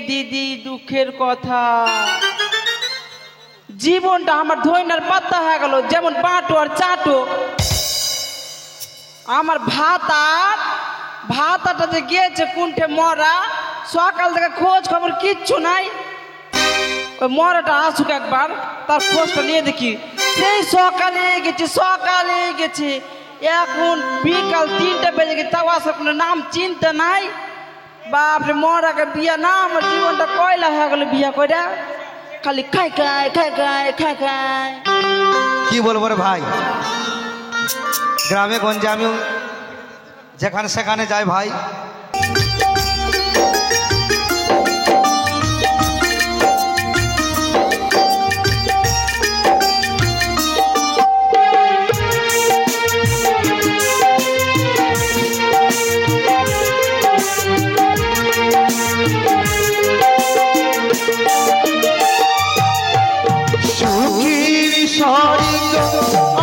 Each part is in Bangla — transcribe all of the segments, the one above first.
দিদি দুঃখের কথা, জীবনটা আমার ধইনার পাতা হয়ে গেল, যেমন বাটো আর চাটো। আমার ভাতাটা যে গিয়েছে কুণ্ঠে মরা, সকাল থেকে খোঁজ খবর কিচ্ছু নাই। ওই মরাটা আসুক একবার, তার খোঁজটা নিয়ে দেখি। সেই সকালে গেছে, এখন বিকাল 3টা বেজে গেছে, তাও আসার কোনো নাম চিন্তা নাই। বাপরে, মরাকে বিয়া না, আমার জীবনটা কয়লা হয়ে গেল বিয়া করে, খালি খাই কি বলবো রে ভাই, গ্রামে গঞ্জে আমিও যেখানে সেখানে যাই ভাই।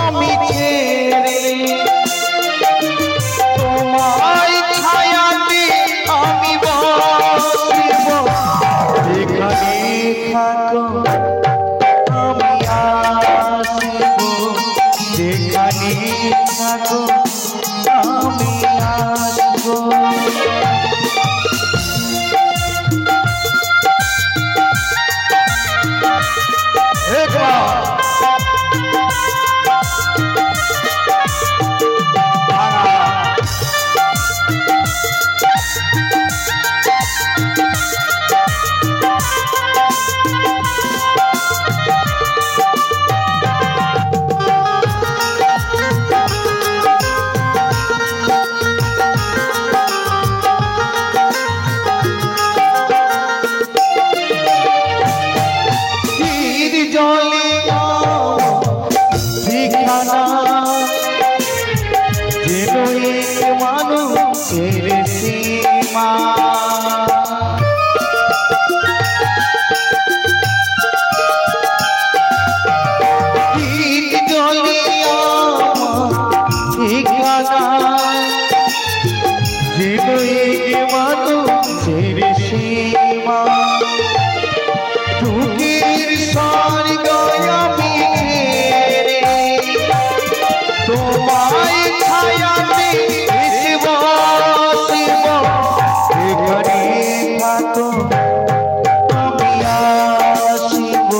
আমি ছেড়ে তোমায় ছায়াতে আমি বসিব, এখানে থাকো আমি আসিব,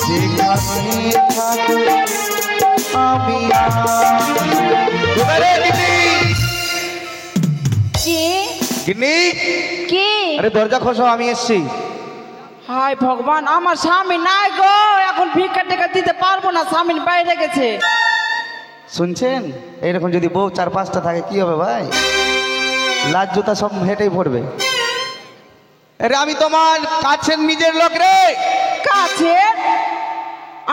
যেখানে থাকো আমি আসব। আরে দরজা খোসো, আমি এসছি। হায় ভগবান, আমার স্বামী নাই গো, এখন ভিক্ষা টেকা দিতে পারবো না, স্বামী বাইরে গেছে। শুনছেন, এইরকম যদি বউ 4-5টা থাকে কি হবে ভাই, লাজ জুতা সব হেঁটেই পড়বে। আরে আমি তোমার কাছের নিজের লোক রে। কাছের?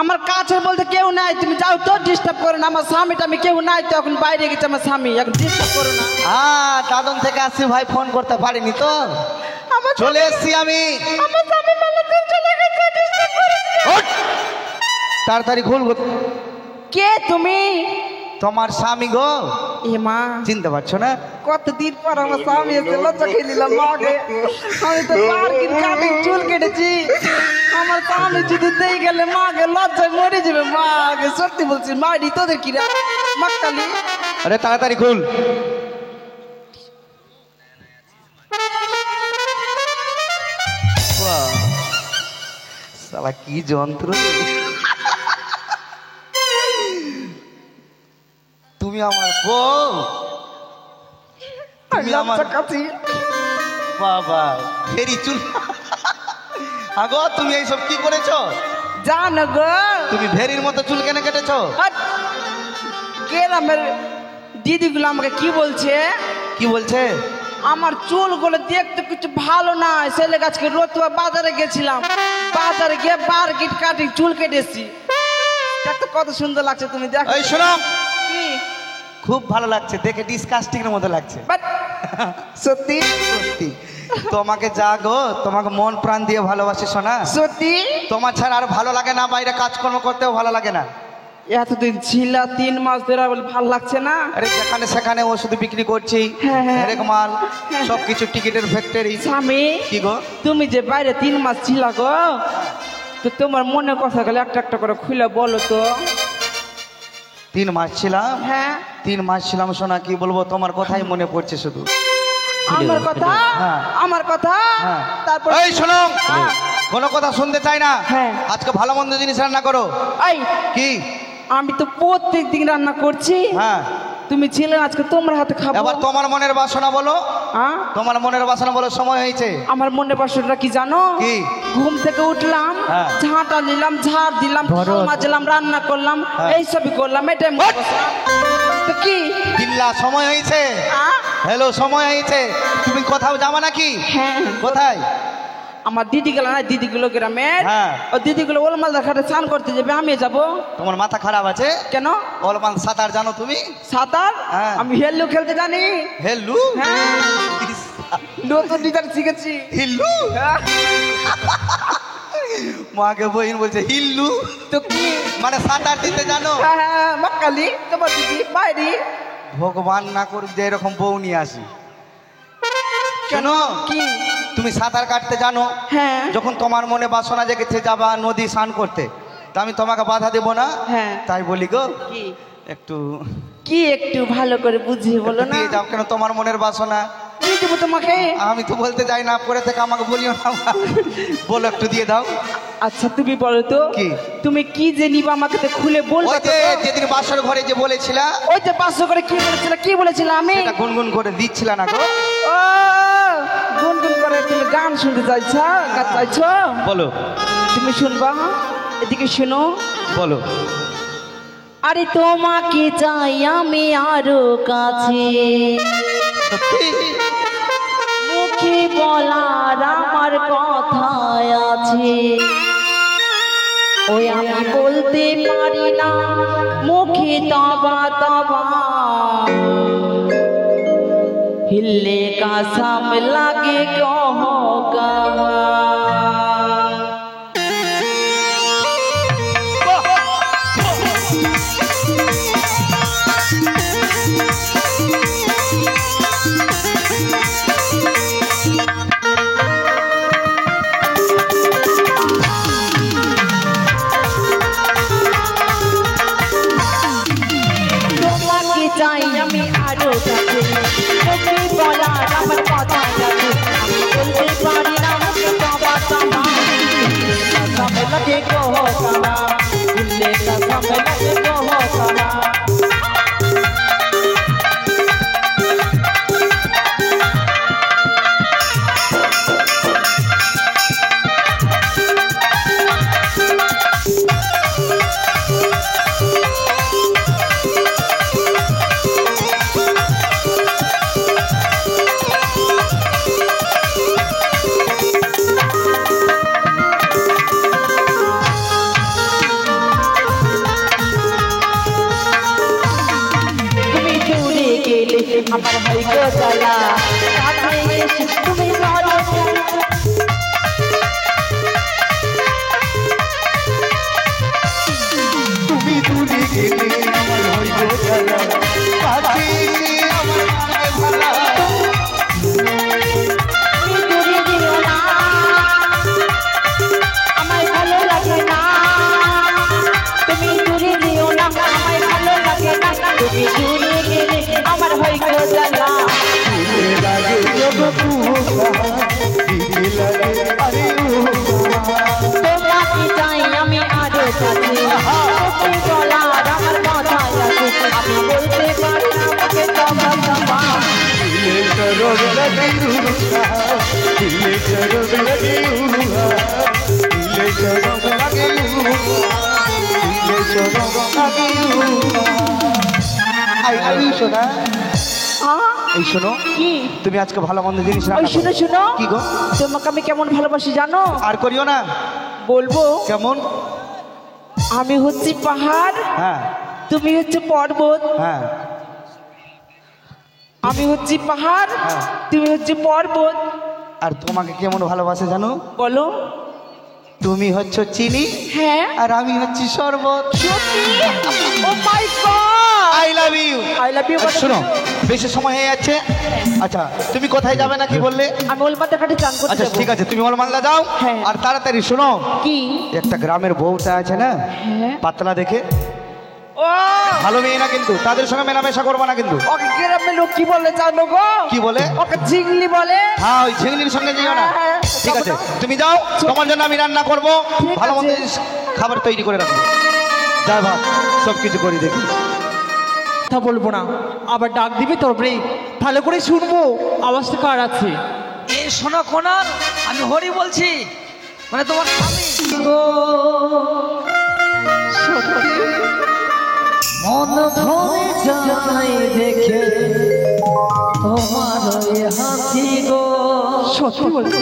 আমার কাছের বলতে কেউ নাই, তুমি যাও তো, ডিস্টার্ব করো না। আমার স্বামীটা আমি কেউ নাই তো, এখন বাইরে গেছে আমার স্বামী, এখন ডিস্টার্ব করো না। দাদন থেকে আসছি ভাই, ফোন করতে পারিনি তো, চলে এসছি আমি। তাড়াতাড়ি খুল। কে তুমি? তোমার স্বামী গো। এ মা, চিনতে পারছো না? কতদিন পর আমার স্বামী এসে, লজ্জা খেয়ে নিলাম মাকে। আমি তো পার্কিং কাটিং চুল কেটেছি, আমার স্বামী যদি দিয়ে গেলে মাকে লজ্জায় মরে যাবে। মাকে সত্যি বলছি, মারি তোদের কিরা মাকালি। আরে তাড়াতাড়ি খুল। শালা কি যন্ত্র, তুমি আমার বউ, তুমি আমার কাছে বাবা ফেরি চুল। আগো তুমি এইসব কি করেছো জানো গো? তুমি ভেরির মতো চুল কেন কেটেছো? গ্রামের দিদিগুলো আমাকে কি বলছে? কি বলছে? আমার চুলগুলো দেখতে কিছু ভালো না, ছেলে গাছকে রতুয়া বাজারে গেছিলাম, বাজারে গিয়ে মার্কেট কাটিং চুল কেটেছি। দেখতে কত সুন্দর লাগছে, তুমি দেখো। এই শোনো, কি খুব ভালো লাগছে দেখে, ডিসকাস্টিং এর মতো লাগছে। সত্যি সত্যি তোমাকে যা গো, তোমাকে মন প্রাণ দিয়ে ভালোবাসি সোনা। সত্যি তোমার ছাড়া আর ভালো লাগে না, বাইরে কাজকর্ম করতেও ভালো লাগে না। এতদিন ছিল 3 মাস ধরে বলে ভাল লাগছে না। আরে যেখানে সেখানে ওষুধ বিক্রি করছি, হ্যাঁ, হ্যাঁ। হেরেক মাল, সবকিছু টিকিটের ফ্যাক্টরি। স্বামী কি গো? তুমি যে বাইরে 3 মাস ছিল গো, তো তোমার মনের কথা গেলে একটা একটা করে খুলে বলো তো। 3 মাস ছিলাম? হ্যাঁ 3 মাস ছিলাম সোনা, কি বলবো, তোমার কথাই মনে পড়ছে শুধু। আমার কথা, হ্যাঁ। আমার কথা। হ্যাঁ। তারপর এই শোনো, হ্যাঁ। কোনো কথা শুনতে চাই না। হ্যাঁ। আজকে ভালো মন্দ জিনিস রান্না করো। এই কি? আমি তো প্রত্যেক দিন রান্না করছি। হ্যাঁ, তুমি ছিলে আজকে তোমার হাতে খাবো। এবার তোমার মনের বাসনা বলো। হ্যাঁ? তোমার মনের বাসনা বলো, সময় হয়েছে। আমার মনের বাসনাটা কি জানো? কি? ঘুম থেকে উঠলাম, হ্যাঁ। ঝাঁটা নিলাম, ঝাড় দিলাম, থাল মাজলাম, রান্না করলাম, হ্যাঁ। এই সবই করলাম, এটাই মনের বাসনা। তো কি? বিল্লা, সময় হয়েছে। হ্যালো, সময় হয়েছে। তুমি কোথাও যাবা নাকি? হ্যাঁ। কোথায়? আমার দিদিগুলো না, দিদিগুলো গ্রামের, হ্যাঁ। ও দিদিগুলো ওলমালদার ঘাটে স্নান করতে যাবে, আমি যাবো। তোমার মাথা খারাপ আছে? কেন? অলমান সাঁতার জানো তুমি? সাঁতার? হ্যাঁ। আমি হেল্লু খেলতে জানি। হেল্লু? হ্যাঁ। নতুন ডিজাইন শিখেছি। হিল্লু? হ্যাঁ। মাকে বইন বলছে হিল্লু, তো কি? মানে সাঁতার দিতে জানো? হ্যাঁ, হ্যাঁ, মক্কালি তোমার দিদি বাইরে। ভগবান না করুক যে এরকম বউ নিয়ে আসি। কেন? কি? তুমি সাঁতার কাটতে জানো? হ্যাঁ। যখন তোমার মনে বাসনা জেগেছে যাবা নদী স্নান করতে, তা আমি তোমাকে বাধা দেব না। হ্যাঁ। তাই বলি গো, কি? একটু কি একটু ভালো করে বুঝিয়ে বলো না। দিয়ে যাও। কেন? তোমার মনের বাসনা। দিয়ে দেবো তোমাকে। আমি তো বলতে যাই না, পরে থেকে আমাকে বলিও না। বলো, একটু দিয়ে দাও। আচ্ছা তুমি বলো তো, কি? তুমি কি যে নিবা আমাকে তো খুলে বলবে ওই তো। যে যেদিন বাসর ঘরে যে বলেছিলা, ওই যে 500 করে কি বলেছিল, কি বলেছিল আমি? সেটা গুনগুন করে দিচ্ছিলা না গো। ও গুনগুন করে তুমি গান শুনতে চাইছো, গান চাইছো? বলো। তুমি শুনবা, এদিকে শোনো। বলো। আরে তোমাকে চাই আমি আরো কাছে, সত্যি? মুখে বলার আমার কথা আছে, ওই আমি বলতে পারি না মুখে তবা তবা, হিললে কাসাম লাগে কহ কাহা। চাই আমি আরো কাছে, মুখে বলার আমার কথা আছে, আমি বলতে পারি না মুখে তবা তবা, কাসাম লাগে কহ কাহা, হিললে কাসাম লাগে কহ কাহা। আমার ভাই গো জ্বালা, কাছে এসে তুমি বলো, তুমি দূরে গেলে আমার হইল জ্বালা, কাছে এসে আমার লাগে ভালা। তুমি দূরে দিও না, আমায় ভালো লাগে না, তুমি দূরে দিও না, আমায় ভালো লাগে না, তুমি দূরে গেলে আমার ভাই গো জ্বালা। দিলে লাগে যোগ পুহা, দিলে লাগে আরে উহা। তোমাকে চাই আমি আরো কাছে, মুখে বলার আমার কথা আছে, আমি বলতে পারি না মুখে তবা তবা। দিলে চরণ লাগে উহা, দিলে চরণ লাগে উহা, দিলে চরণ লাগে উহা, দিলে চরণ লাগে উহা। আই শোনা, এই শোনো, কি? তুমি আজকে ভালো মন্দ জিনিস ওই রান্না শুনো করো। শুনো, কি গো? তোমাকে আমি কেমন ভালোবাসি জানো? আর করিও না। বলবো। কেমন? আমি হচ্ছি পাহাড়, হ্যাঁ তুমি হচ্ছে পর্বত। হ্যাঁ। আমি হচ্ছি পাহাড়, হ্যাঁ। তুমি হচ্ছে পর্বত। আর তোমাকে কেমন ভালোবাসে জানো? বলো। তুমি হচ্ছ চিনি হ্যাঁ আর আমি হচ্ছি শরবত। সত্যি oh my God I love you. I love you শোনো, বেশি সময় হয়ে যাচ্ছে। আচ্ছা, তুমি কোথায় যাবে না কি বললে? আমি ওলমাদের ঘাটে চান করতে আচ্ছা যাবো। ঠিক আছে, তুমি অলমালদা যাও। হ্যাঁ। আর তাড়াতাড়ি শোনো, কি? একটা গ্রামের বউটা আছে না, হ্যাঁ। পাতলা দেখে, ও ভালো মেয়ে না কিন্তু, তাদের সঙ্গে মেলামেশা করবা না কিন্তু। ওকে গ্রামের লোক কি বলে জানো গো? কি বলে? ওকে ঝিংলি বলে। হ্যাঁ, ওই ঝিংলির সঙ্গে যেও না। হ্যাঁ, ঠিক আছে, যাবো না। তুমি যাও, তোমার জন্য আমি রান্না করবো, ঠিক ভালো মন্দ আছে। খাবার তৈরি করে রাখবো। যা ভাব, সব কিছু করি দেখি। কথা বলবো না, আবার ডাক দিবি তোর ব্রেক ভালো করে শুনবো আওয়াজটা কার আছে। এ শোনো কোনার, আমি হরি বলছি, মানে তোমার স্বামী। মন ভরে যায় দেখে তোমার ওই হাসি গো, সত্যি বলবো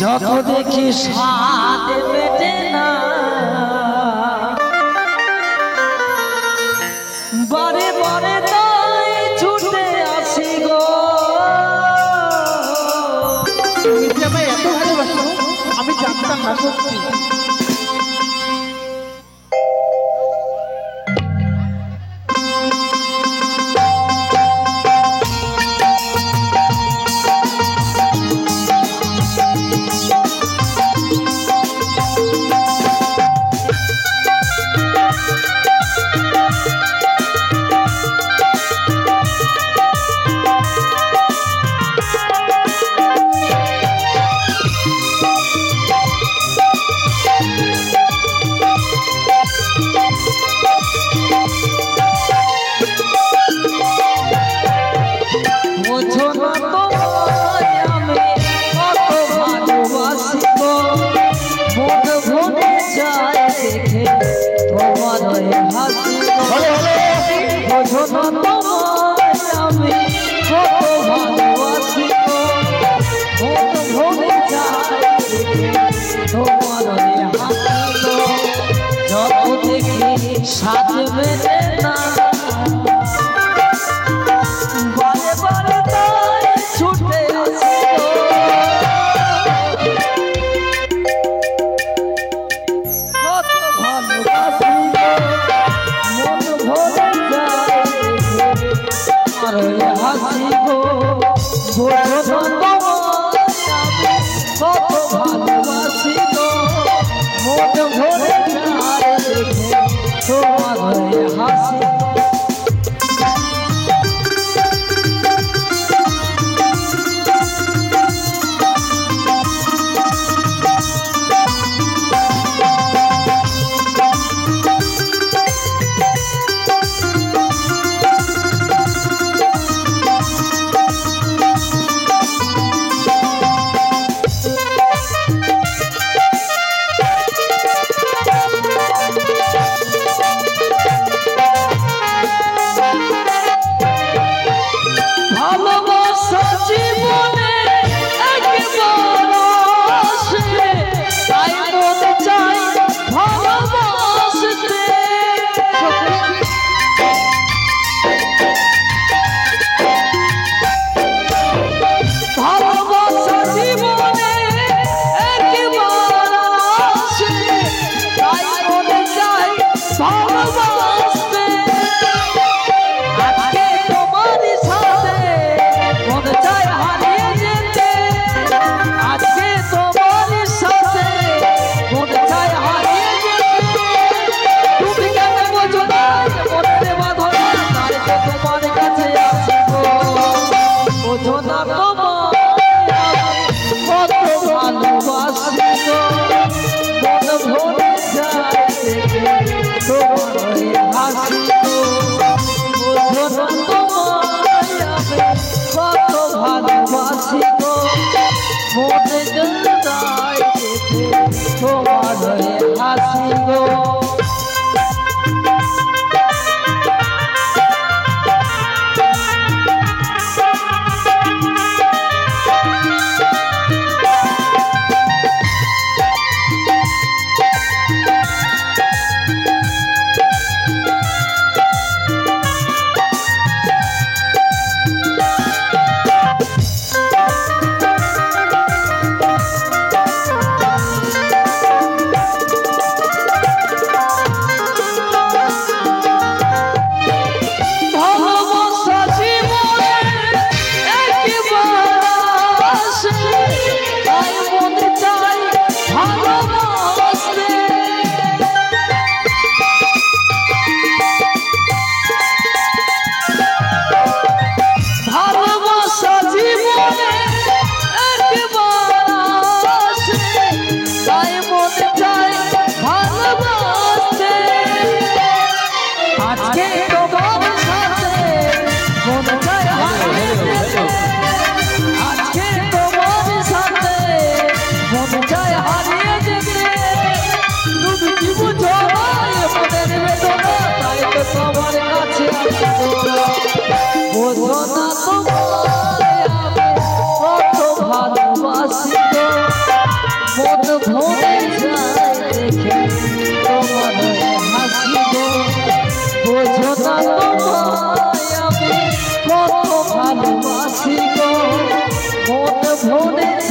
যত দেখি স্বাদ পেটে না, বারে বারে তাই ছুটে আসি গো। তুমি যে আমায় এত ভালোবাসো আমি জানতাম না সত্যি। বোঝো না তোমায় আমি কত ভালোবাসি গো, মন ভরে যায় দেখে তোমার ওই হাসি গো। বোঝো না তোমায় আমি কত ভালোবাসি গো, মন ভরে যায় দেখে তোমার ওই হাসি গো। যত দেখি সাজ মেলে না, বারে বারে তাই ছুটে আসি গো। কত ভালোবাসি গো, মন ভরে যায় দেখে আর ওই হাসি গো। বোঝো না তোমায় আমি কত ভালোবাসি গো, মন ভরে যায় দেখে তোমার ওই হাসি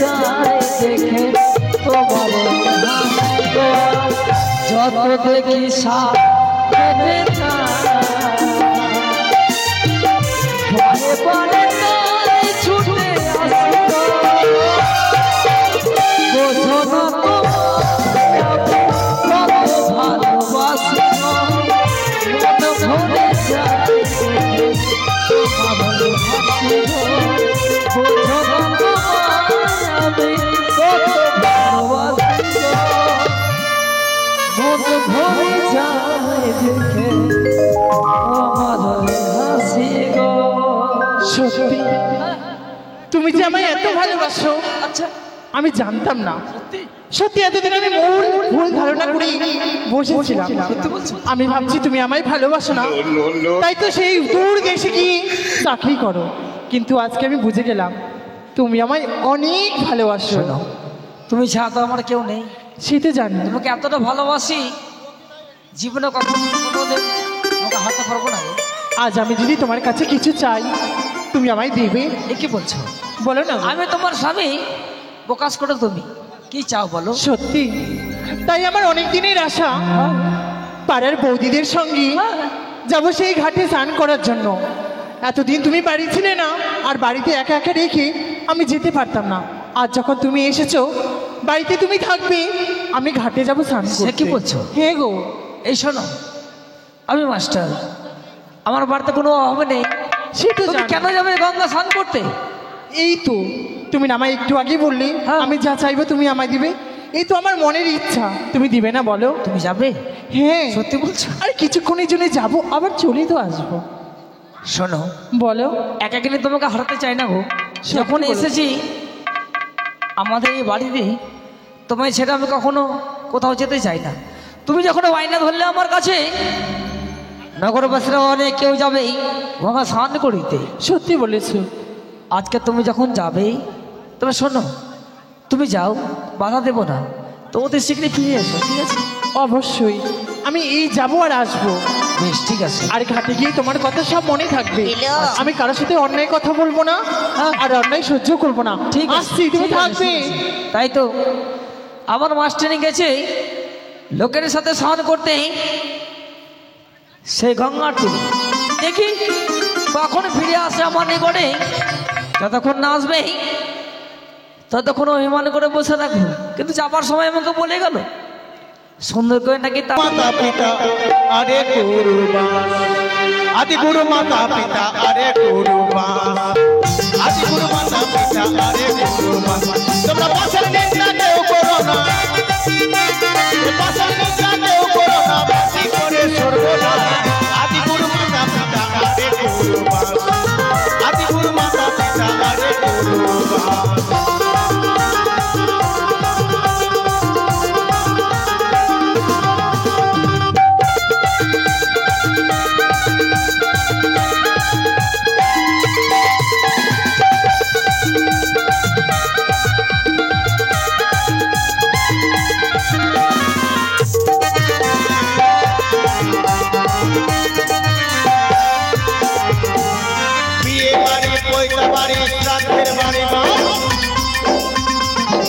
যায় দেখে তোমার হাসি গো। যত দেখি সাপ কেটে যায় পরে তাই ছুটে আসি গো। বোঝো না কত ভালোবাসি গো। মন ভরে যায় দেখে তোমার হাসি গো। বোঝো না আমি কত ভালোবাসি গো। মন ভরে যায় দেখে আমার হাসি গো। সত্যি তুমি যে আমায় এত ভালোবাসো আচ্ছা আমি জানতাম না। সত্যি এতদিন আমি ভুল ধারণা করে বসেছিলাম। আমি ভাবছি তুমি আমায় ভালোবাসো না, তাই তো সেই দূর দেশে গিয়ে চাকরি করো। কিন্তু আজকে আমি বুঝে গেলাম তুমি আমায় অনেক ভালোবাসো। তুমি ছাড়া তো আমার কেউ নেই। সে তো জানি। তোমাকে এতটা ভালোবাসি জীবনে কখনো কোনোদিন তোমাকে হাতে পারবো না। আজ আমি যদি তোমার কাছে কিছু চাই তুমি আমায় দেবে? এ কি বলছো? বলো না। আমি তোমার স্বামী, প্রকাশ করো তুমি কি চাও বলো। সত্যি তাই আমার অনেক দিনের আশা পাড়ার বৌদিদের সঙ্গে যাব সেই ঘাটে স্নান করার জন্য। এতদিন তুমি বাড়ি ছিলে না, আর বাড়িতে একা একা রেখে আমি যেতে পারতাম না। আজ যখন তুমি এসেছো বাড়িতে তুমি থাকবে, আমি ঘাটে যাব স্নান করতে। সে কি বলছো? হ্যাঁ গো। এই শোনো, আমি মাস্টার, আমার বাড়িতে কোনো অভাব নেই। সে তো তুমি জানি। কেন যাবে গঙ্গা স্নান করতে? এই তো তুমি না আমায় একটু আগে বললে আমি যা চাইবো তুমি আমায় দিবে। এই তো আমার মনের ইচ্ছা, তুমি দিবে না বলো? তুমি যাবে? হ্যাঁ সত্যি বলছো? আর কিছুক্ষণের জন্য যাবো, আবার চলে তো আসবো। শোনো, বলো। একা গেলে তোমাকে হারাতে চাই না গো। যখন এসেছি আমাদের এই বাড়িতে, তোমায় ছেড়ে আমি কখনো কোথাও যেতে চাই না। তুমি যখন বায়না ধরলে আমার কাছে, নগরবাসীরা অনেক কেউ যাবেই গঙ্গা স্নান করিতে। সত্যি বলেছো। আজকে তুমি যখন যাবেই, তবে শোনো, তুমি যাও, বাধা দেবো না, তো ওদের শীঘ্রই ফিরে এসো, ঠিক আছে? অবশ্যই আমি এই যাবো আর আসবো। বেশ, ঠিক আছে। আর ঘাটে গিয়ে তোমার কথা সব মনে থাকবে। আমি কারোর সাথে অন্যায় কথা বলবো না, আর অন্যায় সহ্য করবো না। ঠিক আছে, আসছি, তুমি ঠিক আছে, থাকবে। ঠিক আছে। তাই তো আমার মাস্টারি গেছে লোকের সাথে স্নান করতে সেই গঙ্গার তীরে। দেখি কখন ফিরে আসে আমার নিকটে। যতক্ষণ না আসবে ততক্ষণ অভিমান করে বসে রাখবো। কিন্তু যাবার সময় আমাকে বলে গেল সুন্দর করে নাকি মাতা পিতা আরে কুরবান, আদি গুরু মাতা পিতা আরে কুরবান, আদি গুরু মাতা পিতা আরে কুরবান। তোমরা পাশের নিন্দা কেউ করো না, পাশের নিন্দা কেউ করো না, বাসি করে সর্বনাশ। আদি গুরু মাতা পিতা আরে কুরবান, আদি গুরু মাতা পিতা আরে কুরবান।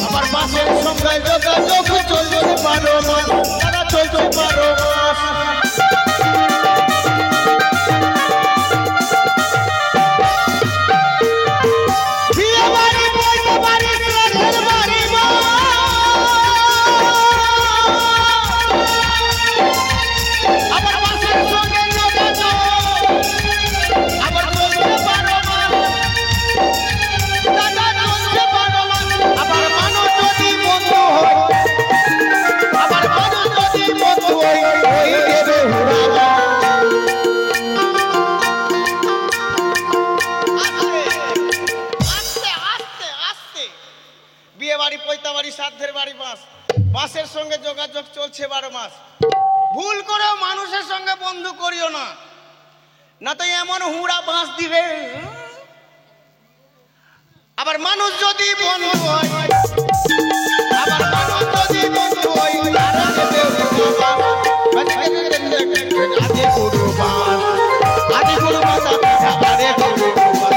আমার পাশের সঙ্গে যোগাযোগ চলছে 12 মাস, তারা চলছে 12 মাস। বিয়ে বাড়ি, পয়সা বাড়ি, শ্রাদ্ধের বাড়ি মা। আমার পাশের সঙ্গে যোগাযোগ আমার চলছে 12 মাস। আবার মানুষ যদি বন্ধু হয়, আবার মানুষ যদি বন্ধু হয়, ওই দেবে হুড়াবা। আস্তে আস্তে আস্তে বিয়ে বাড়ি, পয়তা বাড়ি, শ্রাদ্ধের বাড়ি মাস, মাসের সঙ্গে যোগাযোগ চলছে 12 মাস। ভুল করেও মানুষের সঙ্গে বন্ধু করিও না, না তো এমন হুড়া বাঁশ দিবে। আবার মানুষ যদি বন্ধু হয়, আবার মানুষ যদি বন্ধু হয়, তারা দেবে হুড়াবাস। আদি কুরবান, আদি গুরু মাতা পিতা আরে কুরবান।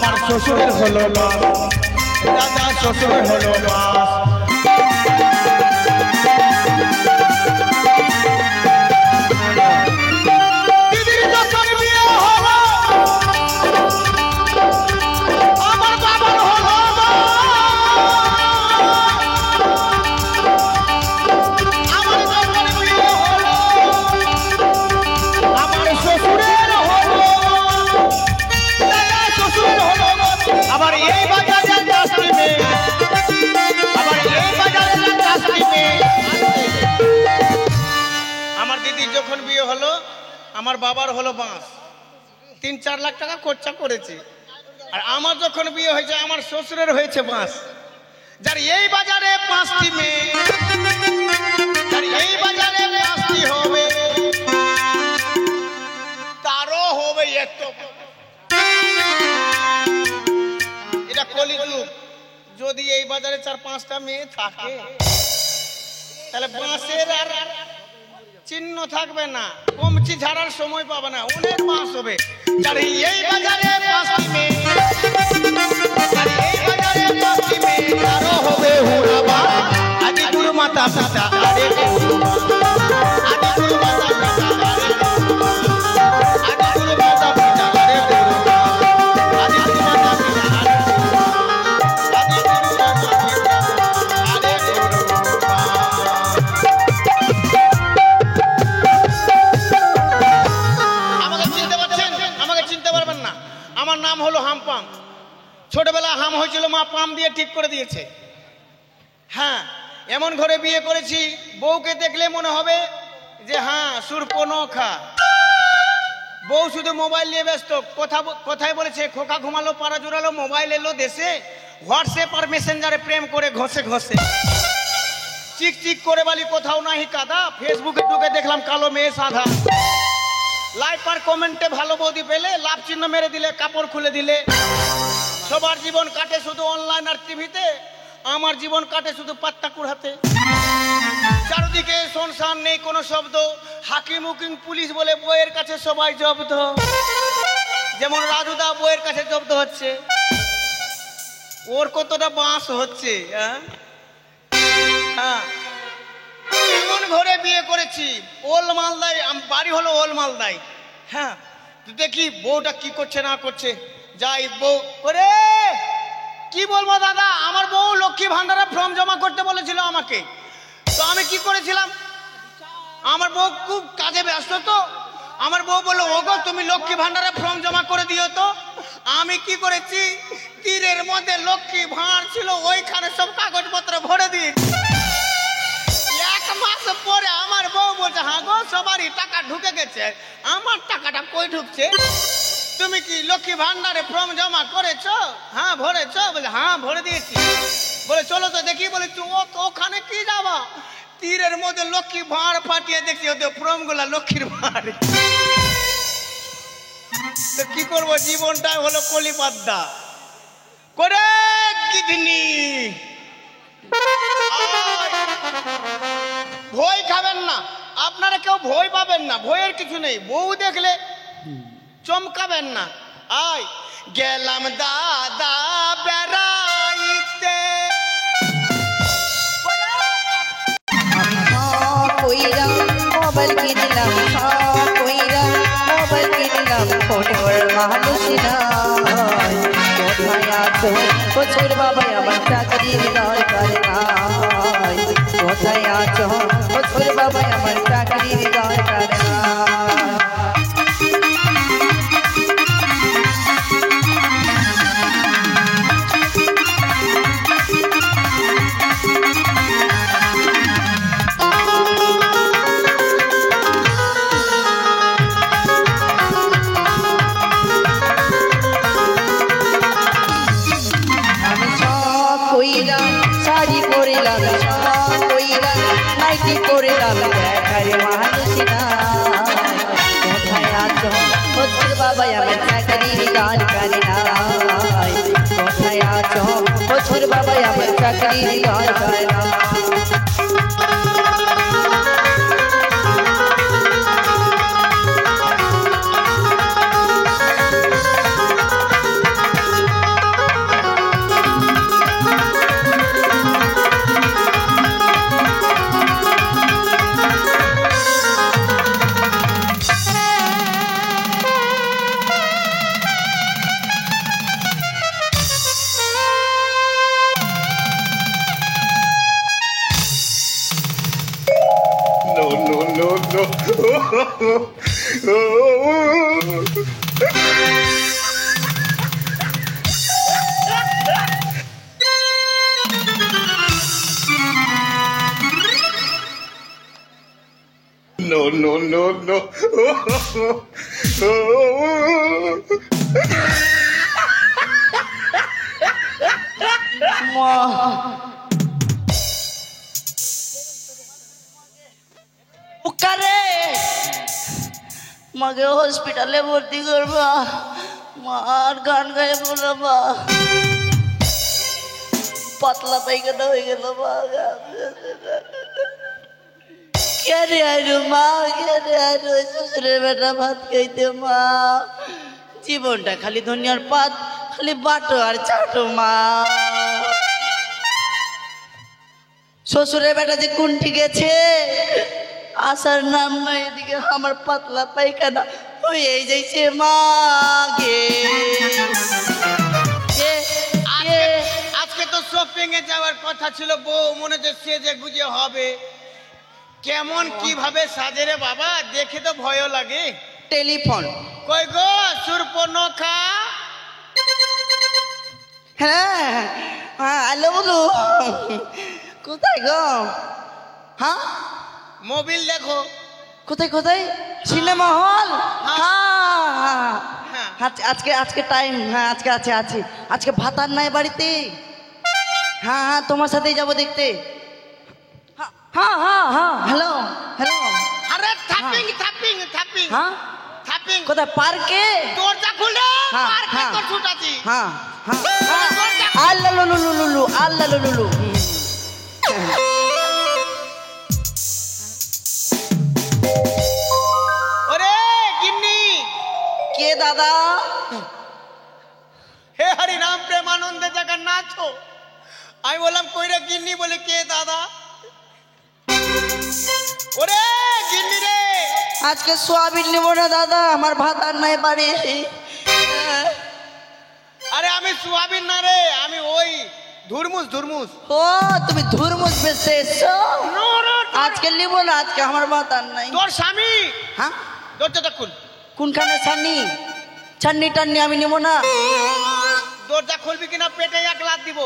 আমার শ্বশুরের হলো বাস, দাদা শ্বশুরের হলো বাস। দিদির যখন বিয়ে হলো আমার বাবার হলো আমার যখন বিয়ে হলো আমার শ্বশুরের হলো দাদা শ্বশুরের হলো আবার এই বাজারে চাষি মেয়ে, আবার এই বাজারে চাষি মেয়ে। আমার দিদির যখন বিয়ে হলো আমার বাবার হলো বাঁশ, 3-4 লাখ টাকা খরচা করেছে। আর আমার যখন বিয়ে হয়েছে আমার শ্বশুরের হয়েছে বাঁশ। যার এই বাজারে 5টি মেয়ে, যার এই বাজারে 5টি হবে তারও হবে এত। এটা কলিযুগ। যদি এই বাজারে 4-5টা মেয়ে থাকে তাহলে বাঁশের আর চিহ্ন থাকবে না, কমচি ঝাড়ার সময় পাবে না, অনেক বাঁশ হবে। যার এই বাজারে 5টি মেয়ে, যার এই বাজারে 5টি মেয়ে তারও হবে হুড়াবা। আদি গুরু মাতা পিতা আরে হুড়াবা, আদি গুরু মাতা পিতা আরে হুড়াবা, আদি গুরু মাতা পিতা আরে হুড়াবা, আদি গুরু মাতা পিতা আরে হুড়াবা, আদি গুরু মাতা পিতা আরে হুড়াবা। আমাকে চিনতে পারছেন? আমাকে চিনতে পারবেন না। আমার নাম হলো হামপাম। ছোটবেলা হাম হয়েছিল, মা পাম দিয়ে ঠিক করে দিয়েছে। হ্যাঁ, এমন ঘরে বিয়ে করেছি বউকে দেখলে মনে হবে যে হ্যাঁ সুরপনখা। বউ শুধু মোবাইল নিয়ে ব্যস্ত। কথায় বলেছে খোকা ঘুমালো পাড়া জোড়ালো, মোবাইল এলো দেশে, হোয়াটসঅ্যাপ আর মেসেঞ্জারে প্রেম করে ঘষে ঘষে। চিক চিক করে বলি কোথাও নাহি কাদা, ফেসবুকে ঢুকে দেখলাম কালো মেয়ে সাদা। লাইক আর কমেন্টে ভালো বৌদি পেলে লাভ চিহ্ন মেরে দিলে, কাপড় খুলে দিলে। সবার জীবন কাটে শুধু অনলাইন আর টিভিতে, আমার জীবন কাটে শুধু পাত্তা কুড়াতে। চারদিকে শুনশান, নেই কোনো শব্দ। হাকিম উকিম পুলিশ বলে বইয়ের কাছে সবাই জব্দ। যেমন রাজুদা বইয়ের কাছে জব্দ হচ্ছে, ওর কতটা বাঁশ হচ্ছে। হ্যাঁ, এমন ঘরে বিয়ে করেছি ওল মালদায়, বাড়ি হলো ওল মালদায়। হ্যাঁ, দেখি বউটা কি করছে না করছে। যাই বউ করে কি বলবো দাদা, আমার বউ লক্ষ্মী ভান্ডারে ফর্ম জমা করতে বলেছিল আমাকে। তো আমি কি করেছিলাম, আমার বউ খুব কাজে ব্যস্ত, তো আমার বউ বললো ওগো তুমি লক্ষ্মী ভান্ডারে ফর্ম জমা করে দিও তো। আমি কি করেছি, তীরের মধ্যে লক্ষ্মী ভাঁড় ছিল ওইখানে সব কাগজপত্র ভরে দিয়েছি। 1 মাস পরে আমার বউ বলছে হ্যাঁ গো সবারই টাকা ঢুকে গেছে, আমার টাকাটা কই ঢুকছে? তুমি কি লক্ষ্মী ভান্ডারে ফর্ম জমা করেছো? হ্যাঁ ভরেছো? বলে হ্যাঁ ভরে দিয়েছি। বলে চলো তো দেখি। বলে ওখানে কি যাবা, তীরের মধ্যে লক্ষ্মী ভাঁড় ফাটিয়ে দেখছি ওদের ফর্ম গুলা লক্ষ্মীর ভাঁড়। তো কি করবো, জীবনটাই হলো কলিপাদ্দা করে কিডনি। ভয় খাবেন না, আপনারা কেউ ভয় পাবেন না, ভয়ের কিছু নেই। বউ দেখলে চমকাবেন না। আয় গেলাম দাদা বেড়াইতে, মোবাইল কিনলাম মোবাইল কিনলাম, ফোনের মানুষ নাই। কোথায় আছো বছর বাবা আমার চাকরির দরকার নাই। কোথায় আছো বছর বাবা আমার চাকরির দরকার নাই। শাড়ি পরিলাম সব কইলাম, নাইটি পরিলাম দেখার মানুষ নাই। কোথায় আছো বছর বাবা আমার চাকরির দরকার নাই। কোথায় আছো বছর বাবা আমার চাকরির দরকার নাই। No, no, no, no. উকারে মাকে হসপিটালে ভর্তি করবা, মার গান গায়ে বলবা, পাতলা পায়খানা হয়ে গেল মা। কে রে আইরো মা, কে রে আইরো শ্বশুরের বেটা ভাত খাইতে মা। জীবনটা খালি ধনিয়ার পাত, খালি বাটো আর চাটো মা। শ্বশুরের বেটা যে কুন্ঠি গেছে, আসার নাম নাই, এদিকে আমার পাতলা পায়খানা হয়ে যাইছে মা গে। আজকে তো শপিং এ যাওয়ার কথা ছিল, বউ মনে হচ্ছে সেজে গুজে হবে। কেমন কিভাবে সাজে রে বাবা, দেখে তো ভয় লাগে। টেলিফোন কই গো সুরপনখা? হ্যাঁ হ্যাঁ আলো বলো, কোথায় গো? হ্যাঁ মোবিল দেখো। কোথায় কোথায়? Cinema hall? হ্যাঁ হ্যাঁ। আজকে আজকে টাইম, হ্যাঁ আজকে আছে আছে। আজকে ভাতার নাই বাড়িতে। হ্যাঁ হ্যাঁ তোমার সাথেই যাবো দেখতে। হ্যাঁ হ্যাঁ হ্যাঁ হ্যালো হ্যালো। আরে থাপিং থাপিং থাপিং হ্যাঁ থাপিং। কোথায়? পার্কে? দরজা খুলে হ্যাঁ, পার্কে হ্যাঁ। তো ছুটাছি। হ্যাঁ হ্যাঁ আল্লাহ লুলু লুলু আল্লাহ লুলু। ওরে গিন্নি। কে দাদা? হে হরি রাম প্রেমানন্দে জগন্নাথ। আমি বললাম কইরা গিন্নি, বলে কে দাদা? ওরে গিন্নি রে। আজকে সোয়াবিন নেবো না দাদা, আমার ভাত আর নাই বাড়ি। আরে আমি সোয়াবিন না রে, আমি ওই ধুরমুস ধুরমুস। ও তুমি ধুরমুস বেচতে এসছো? নো, নো, আজকে নিবো না, আজকে আমার ভাত আর নাই। তোর স্বামী। হ্যাঁ দরজাটা খুল। কোনখানে ছান্নি? ছান্নি টান্নি আমি নিবো না। দরজা খুলবি কিনা পেটে এক লাত দিব।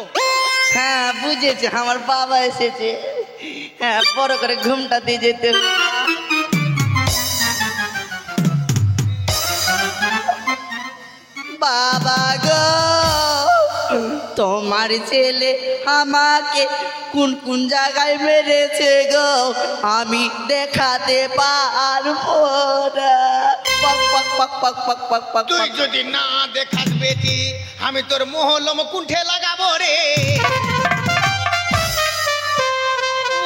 হ্যাঁ বুঝেছি, আমার বাবা এসেছে। হ্যাঁ বড় করে ঘুমটা দিয়ে যেতে হবে। বাবা গো তোমার ছেলে আমাকে কোন কোন জায়গায় মেরেছে গো, আমি দেখাতে পারবো না। পক পক পক পক পক পক পক। তুই যদি না দেখাস বেটি, আমি তোর মোহলম কুণ্ঠে লাগাবো রে।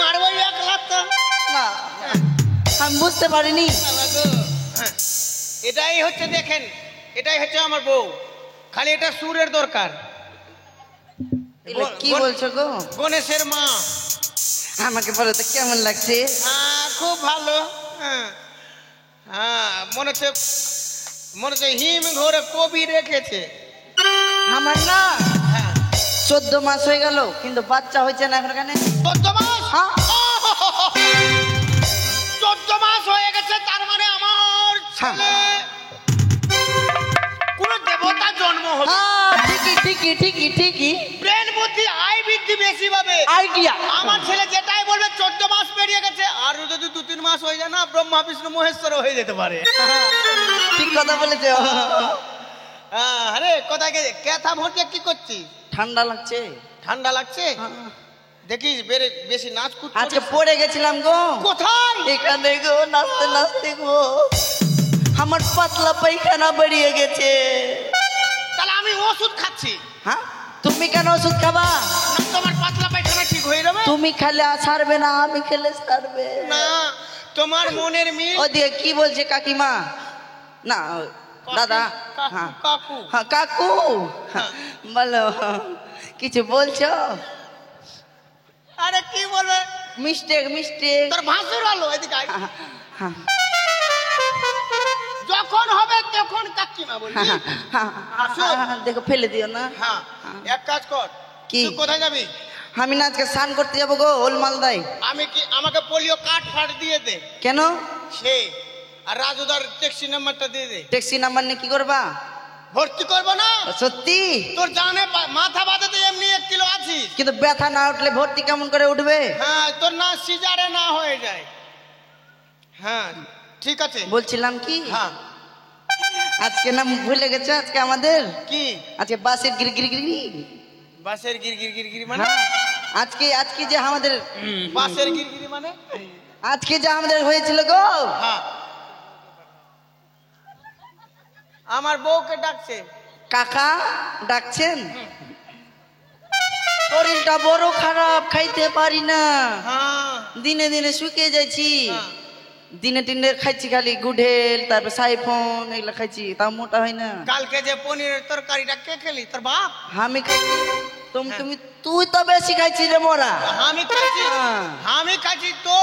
আর ওই এক লাত না আমি বুঝতে পারিনি। হ্যাঁ, এটাই হচ্ছে, দেখেন এটাই হচ্ছে আমার বউ। খালি এটা সুরের দরকার। এগুলো কি বলছো গো? গণেশের মা। আমাকে বলো তো কেমন লাগছে? হ্যাঁ খুব ভালো। হ্যাঁ হ্যাঁ মনে হচ্ছে হিম ঘরে কবি রেখেছে। আমার না হ্যাঁ 14 মাস হয়ে গেল, কিন্তু বাচ্চা হয়েছে না এখন। এখানে 14 মাস? হ্যাঁ 14 মাস হয়ে গেছে, তার মানে আমার ছেলে কোন দেবতা জন্ম হবে। হ্যাঁ ঠিকই ঠিকই ঠিকই ঠিকই। ব্রেন বুদ্ধি আই বৃদ্ধি বেশি পাবে। আইডিয়া। আমার ছেলে যেটাই বলবে 14 মাস পেরিয়ে গেছে, আর যদি 2-3 মাস হয়ে যায় না, ব্রহ্মা বিষ্ণু মহেশ্বর হয়ে যেতে পারে। ঠিক কথা বলেছো। হ্যাঁ, আরে কোথায় গেছে? ক্যাথা ভরতে কি করছিস? ঠান্ডা লাগছে। ঠান্ডা লাগছে? দেখিস বেশি নাচ কুদ আজকে পড়ে গেছিলাম গো। কোথায়? এখানে গো নাচতে নাচতে গো আমার পাতলা পায়খানা বেরিয়ে গেছে। তাহলে আমি ওষুধ খাচ্ছি। হ্যাঁ তুমি কেন ওষুধ খাবা? না তোমার পাতলা পায়খানা ঠিক হয়ে যাবে। তুমি খেলে ছাড়বে না, আমি খেলে ছাড়বে না, তোমার মনের মিল। ও দিয়ে কি বলছে কাকিমা? না দাদা। হ্যাঁ কাকু। হ্যাঁ কাকু বলো, কিছু বলছো? আরে কি বলবে? Mistake mistake. তোর ভাসুর হলো, এদিকে আয়। হ্যাঁ যখন হবে তখন কাকিমা বলবি। দেখো ফেলে দিও না। হ্যাঁ এক কাজ কর। কি? তুই কোথায় যাবি? আমি না আজকে স্নান করতে যাবো গো ওল মালদায়। আমাকে পোলিও কার্ড ফাট দিয়ে দে। কেন? সে আর রাজুদার ট্যাক্সি নাম্বারটা দিয়ে দে। ট্যাক্সি নাম্বার নিয়ে কি করবা? ভর্তি করবো না? সত্যি? তোর জানে মাথা বাঁধাতে এমনি 1 কিলো আছিস। কিন্তু ব্যথা না উঠলে ভর্তি কেমন করে উঠবে? হ্যাঁ, তোর না সিজারে না হয়ে যায়। হ্যাঁ ঠিক আছে। বলছিলাম কি, হ্যাঁ আজকে না ভুলে গেছে, আজকে আমাদের কি? আজকে বাসের গিরগিরি গিরি। বাসের গিরগিরি মানে? হ্যাঁ, আজকে যে আমাদের বাসের গিরগিরি মানে? আজকে যে আমাদের হয়েছিল গো। হ্যাঁ, আমার বউকে ডাকছে। কাকা ডাকছেন? শরীরটা বড় খারাপ, খাইতে পারি না, হ্যাঁ দিনে দিনে শুকিয়ে যাচ্ছি। হ্যাঁ। দিনে টিনে খাইছি খালি গুডেল, তারপর সাইফোন, এগুলো খাইছি, তাও মোটা হয় না। কালকে যে পনিরের তরকারিটা কে খেলি? তোর বাপ? আমি খাইছি। তুই তো বেশি খাইছি রে মোরা। আমি খাইছি। হ্যাঁ। আমি খাইছি তো।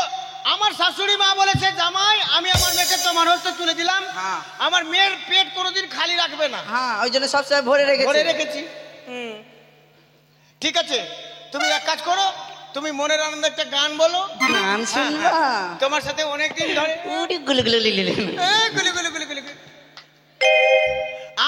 আমার শাশুড়ি মা বলেছে, জামাই আমি আমার মেয়েকে তোমার হস্তে তুলে দিলাম। হ্যাঁ। আমার মেয়ের পেট কোনোদিন খালি রাখবে না। হ্যাঁ, ওই জন্য সবসময় ভরে ধরে রেখেছি। রেখেছি। ঠিক আছে, তুমি এক কাজ করো, তুমি মনের আনন্দে একটা গান বলো। গান শুনবা? তোমার সাথে অনেকদিন ধরে উড়ি গুলি গুলি লিলি লিলি। গুলি গুলি গুলি গুলি।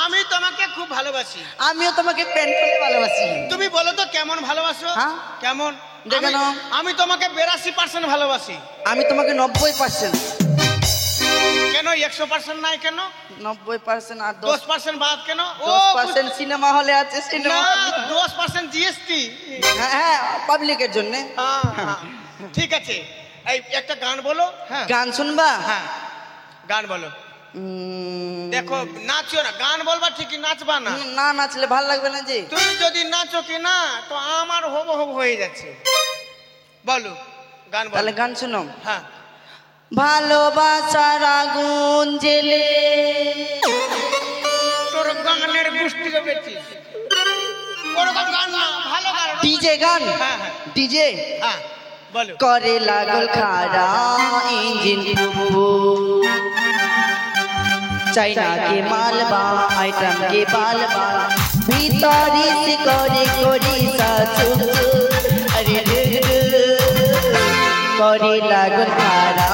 আমি তোমাকে খুব ভালোবাসি। আমিও তোমাকে প্যান করে ভালোবাসি। তুমি বলো তো কেমন ভালোবাসো? হ্যাঁ? কেমন? দেখে নাও। আমি তোমাকে 82% ভালোবাসি। আমি তোমাকে 90%। কেন 100% নাই কেন? 90% আর 10% বাদ কেন? 10% সিনেমা হলে আছে, না, সিনেমা। 10% জিএসটি। হ্যাঁ, পাবলিকের জন্য। ঠিক আছে, এই একটা গান বলো। হ্যাঁ গান শুনবা? হ্যাঁ, গান বলো। দেখো, নাচিও না, গান বলবা ঠিকই, নাচবা না। না নাচলে ভাল লাগবে না যে। তুমি যদি নাচো কি না, তো আমার হব হব হয়ে যাচ্ছে। বলো গান বলো। তাহলে গান শুনো। হ্যাঁ। ভালোবাসার আগুন জেলে। তোর গানের গোষ্ঠী বেশি। ওরকম গান না, ভালো গান। ডিজে গান। হ্যাঁ হ্যাঁ ডিজে হ্যাঁ, বলো। করে লাগল খারা ইঞ্জিন প্রভু, চাইনা के मालबा आइटम के बालबा, भीतरी से करे कोरी साचु, अरे रे रे करे लागल खारा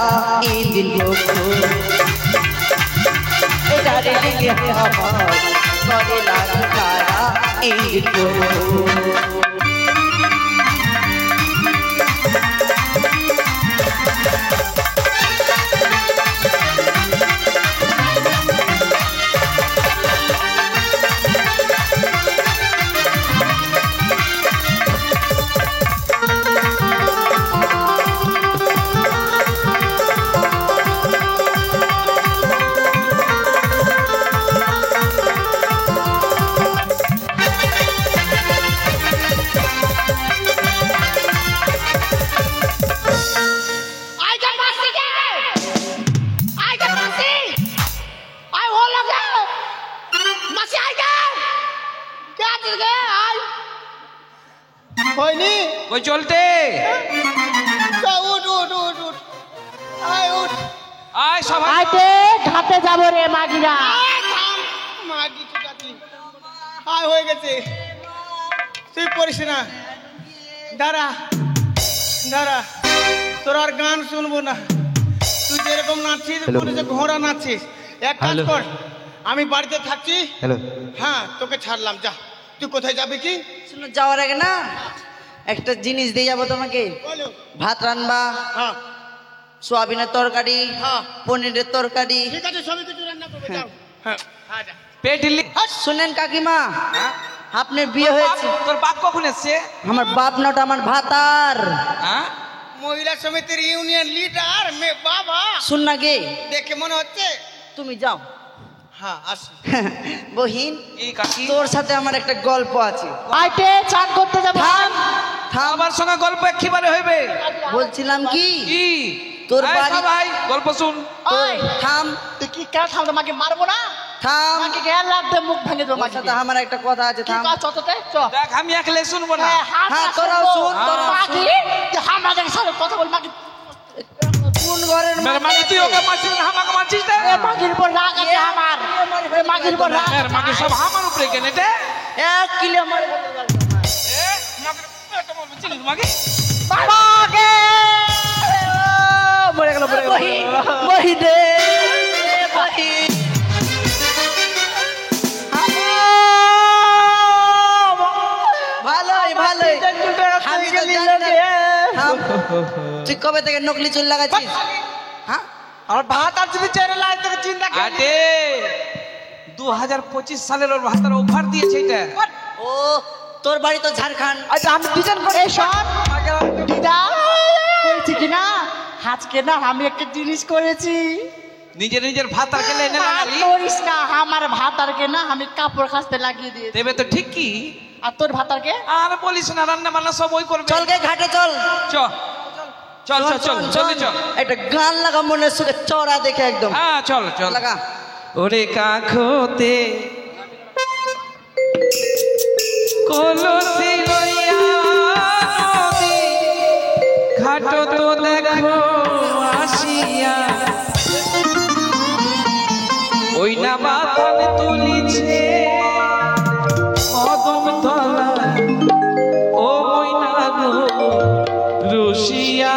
इंजिन प्रभु, ए डारे लेके हमार करे लागल खारा इंजिन प्रभु। হয়নি? ওই চলতে উঠ উঠ উঠ উঠ, আয় উঠ। আয় সবাই আইতে ঘাটে যাব রে মাগিরা। আয় থাম, মাগি চুদাতি। আয় হয়ে গেছে, তুই পড়িস না। দাঁড়া দাঁড়া, তোর আর গান শুনবো না। তুই যেরকম নাচছিস, মনে হচ্ছে ঘোড়া নাচছিস। এক কাজ কর, আমি বাড়িতে থাকছি। হ্যাঁ, তোকে ছাড়লাম, যা। তুই কোথায় যাবি কি? শুনো, যাওয়ার আগে না একটা জিনিস দিয়ে যাবো তোমাকে। বলো। ভাত রান্না, হ্যাঁ সোয়াবিনের তরকারি, হ্যাঁ। পনিরের তরকারি। ঠিক আছে, সবই কিছু রান্না করবে, যাও। হ্যাঁ হ্যাঁ, যা। পেট ইল্লি শুনেন কাকিমা, আপনার বিয়ে হয়েছে? তোর বাপ কখন এসছে? আমার বাপ নটা, আমার ভাতার। হ্যাঁ, মহিলা সমিতির ইউনিয়ন লিডার মে বাবা। শুন না গে, দেখে মনে হচ্ছে। তুমি যাও। হ্যাঁ, আসি। বহিন, এই কাকি তোর সাথে আমার একটা গল্প আছে। আইতে চান করতে যাব। থাম থাম, আমার সঙ্গে গল্প একেবারে হইবে। বলছিলাম কি, কি তোর এই বাড়ি- সবাই গল্প শুন। ওই থাম তুই কি কেন থামতে, মাকে মারবো না? থাম, মাকে কে লাগতে মুখ ভেঙে দেবো। তোর মাকে সাথে আমার একটা কথা আছে, কি থাম। কাজ চততে চ। দেখ, আমি একলে শুনবো না। হ্যাঁ, তোরাও শুন, তোরাও মাকে যে আমাদের সাথে কথা বল। মাকে কোন ঘরের মেরে মাগি তুই ওকে মারছিস না, আমাকে মারছিস না? মাগির উপর রাগ আছে আমার। মাগির উপর রাগ। মেরে মাগি সব আমার উপরে কেনে দে। 1 কিলো আমার এ, মাগি, এটা বলবি, চিনিস মাগি? মাকে মরে গেল বহিন রে বহিন ভালোই ভালোই আমি তো জানি না। তুই কবে থেকে নকলি চুল লাগাচ্ছিস? হ্যাঁ আর ভাত আর যদি চেহারা লাগে তোকে চিন্তা কর আরে 2025 সালের ওর ভাতার অফার দিয়েছে এটা। ও তোর বাড়ি তো ঝাড়খণ্ড। আচ্ছা আমি ডিজাইন করে শোন দিদা কইছি কি না আজকে না আমি একটা জিনিস করেছি। নিজের নিজের ভাতার কেলে এনে আর লাগালি করিস না আমার ভাতারকে না আমি কাপড় কাচতে লাগিয়ে দিয়েছি। দেবে তো ঠিক কি? আর তোর ভাতারকে আর বলিস না, রান্না বান্না সব ওই করবে। চল গে ঘাটে চল চল চল চল চল জলদি চল। একটা গান লাগা মনে সুখে চড়া দেখে একদম হ্যাঁ চল চল লাগা। ওরে কাখতে কলসি লইয়া নদী ঘাটো তো দেখো আসিয়া ওই না মাথান তুলিছে কদম তলা ও ময়না গো রসিয়া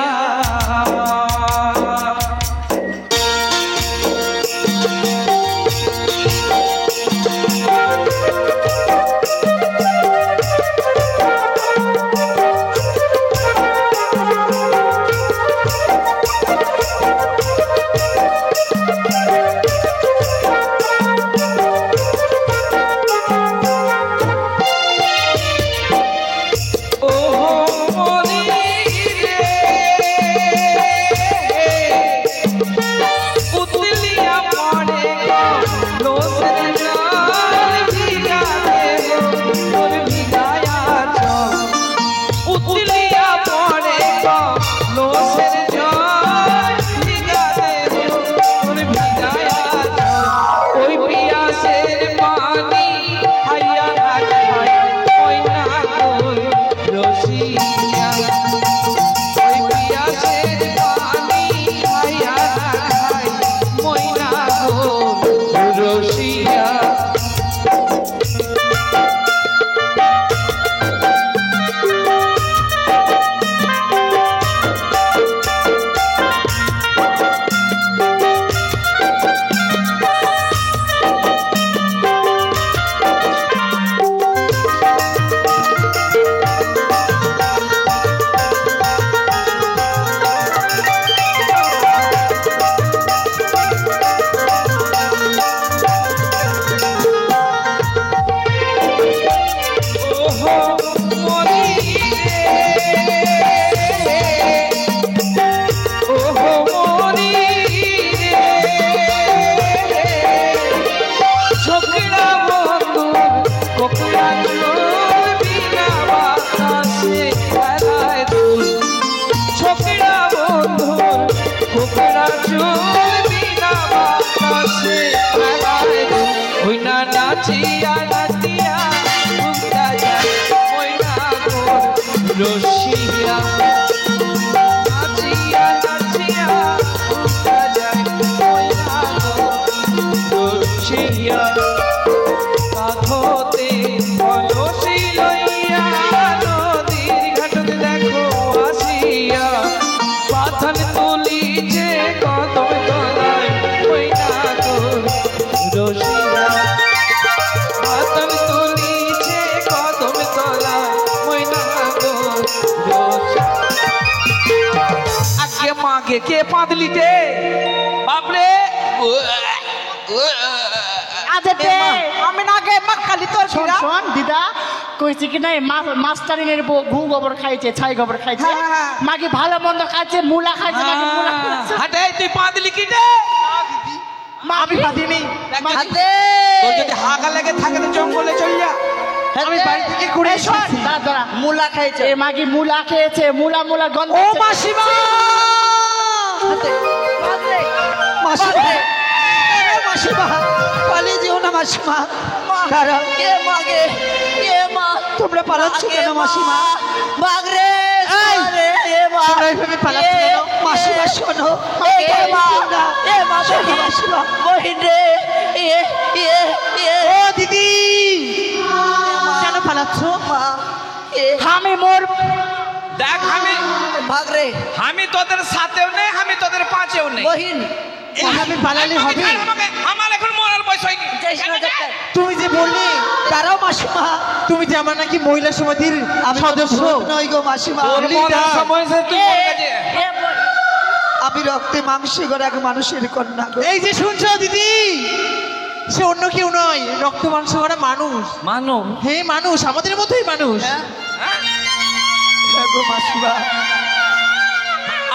কে পাদলিতে বাপরে আমি না গে মাকালি তোর শোন শোন দিদা কইছি কি না মাস্টারিনের ঘু গোবর খাইছে ছাই গোবর খাইছে মাগি ভালো মন্দ খাইছে মুলা খাইছে মাগি মুলা খাইছে হাটে তুই পাদলি কি রে আমি পাদিনি হাতে তোর যদি হাগা লেগে থাকে তো জঙ্গলে চল যা। আমি বাড়ি থেকে ঘুরে এসেছি দাদা মুলা খাইছে এ মাগি মুলা খেয়েছে মুলা মুলা গন্ধ ও মাসিমা হাতে মাসিমা মাসিমা পালিয়ে যেও না মাসিমা কারণ কে মাগে কে মা তোমরা পালাচ্ছ কেন মাসিমা মাগরে আরে এ মা তোমরা এইভাবে পালাচ্ছ কেন মাসিমা শোনো এ মা এ মা শোনো মাসিমা বহিন রে ও দিদি কেন পালাচ্ছ মা আমি মোর দেখ ভাগ রে আমি তোদের সাথেও নেই, আমি তোদের পাঁচেও নেই। বহিন আমি পালালে হবে? আমার এখন মরার বয়স হয়নি। তুমি যে বললে তারাও মাসিমা তুমি যে আমার নাকি মহিলা সমিতির সদস্য। নই গো মাসিমা, তোর মরার সময় হয়েছে, তুই মরে গেছে। আমি রক্তে মাংসে গড়া এক মানুষের কন্যা গো। এই যে শুনছো দিদি, সে অন্য কেউ নয়, রক্ত মাংস করা মানুষ। মানব হ্যাঁ মানুষ, আমাদের মতোই মানুষ। হ্যাঁ গো মাসিমা,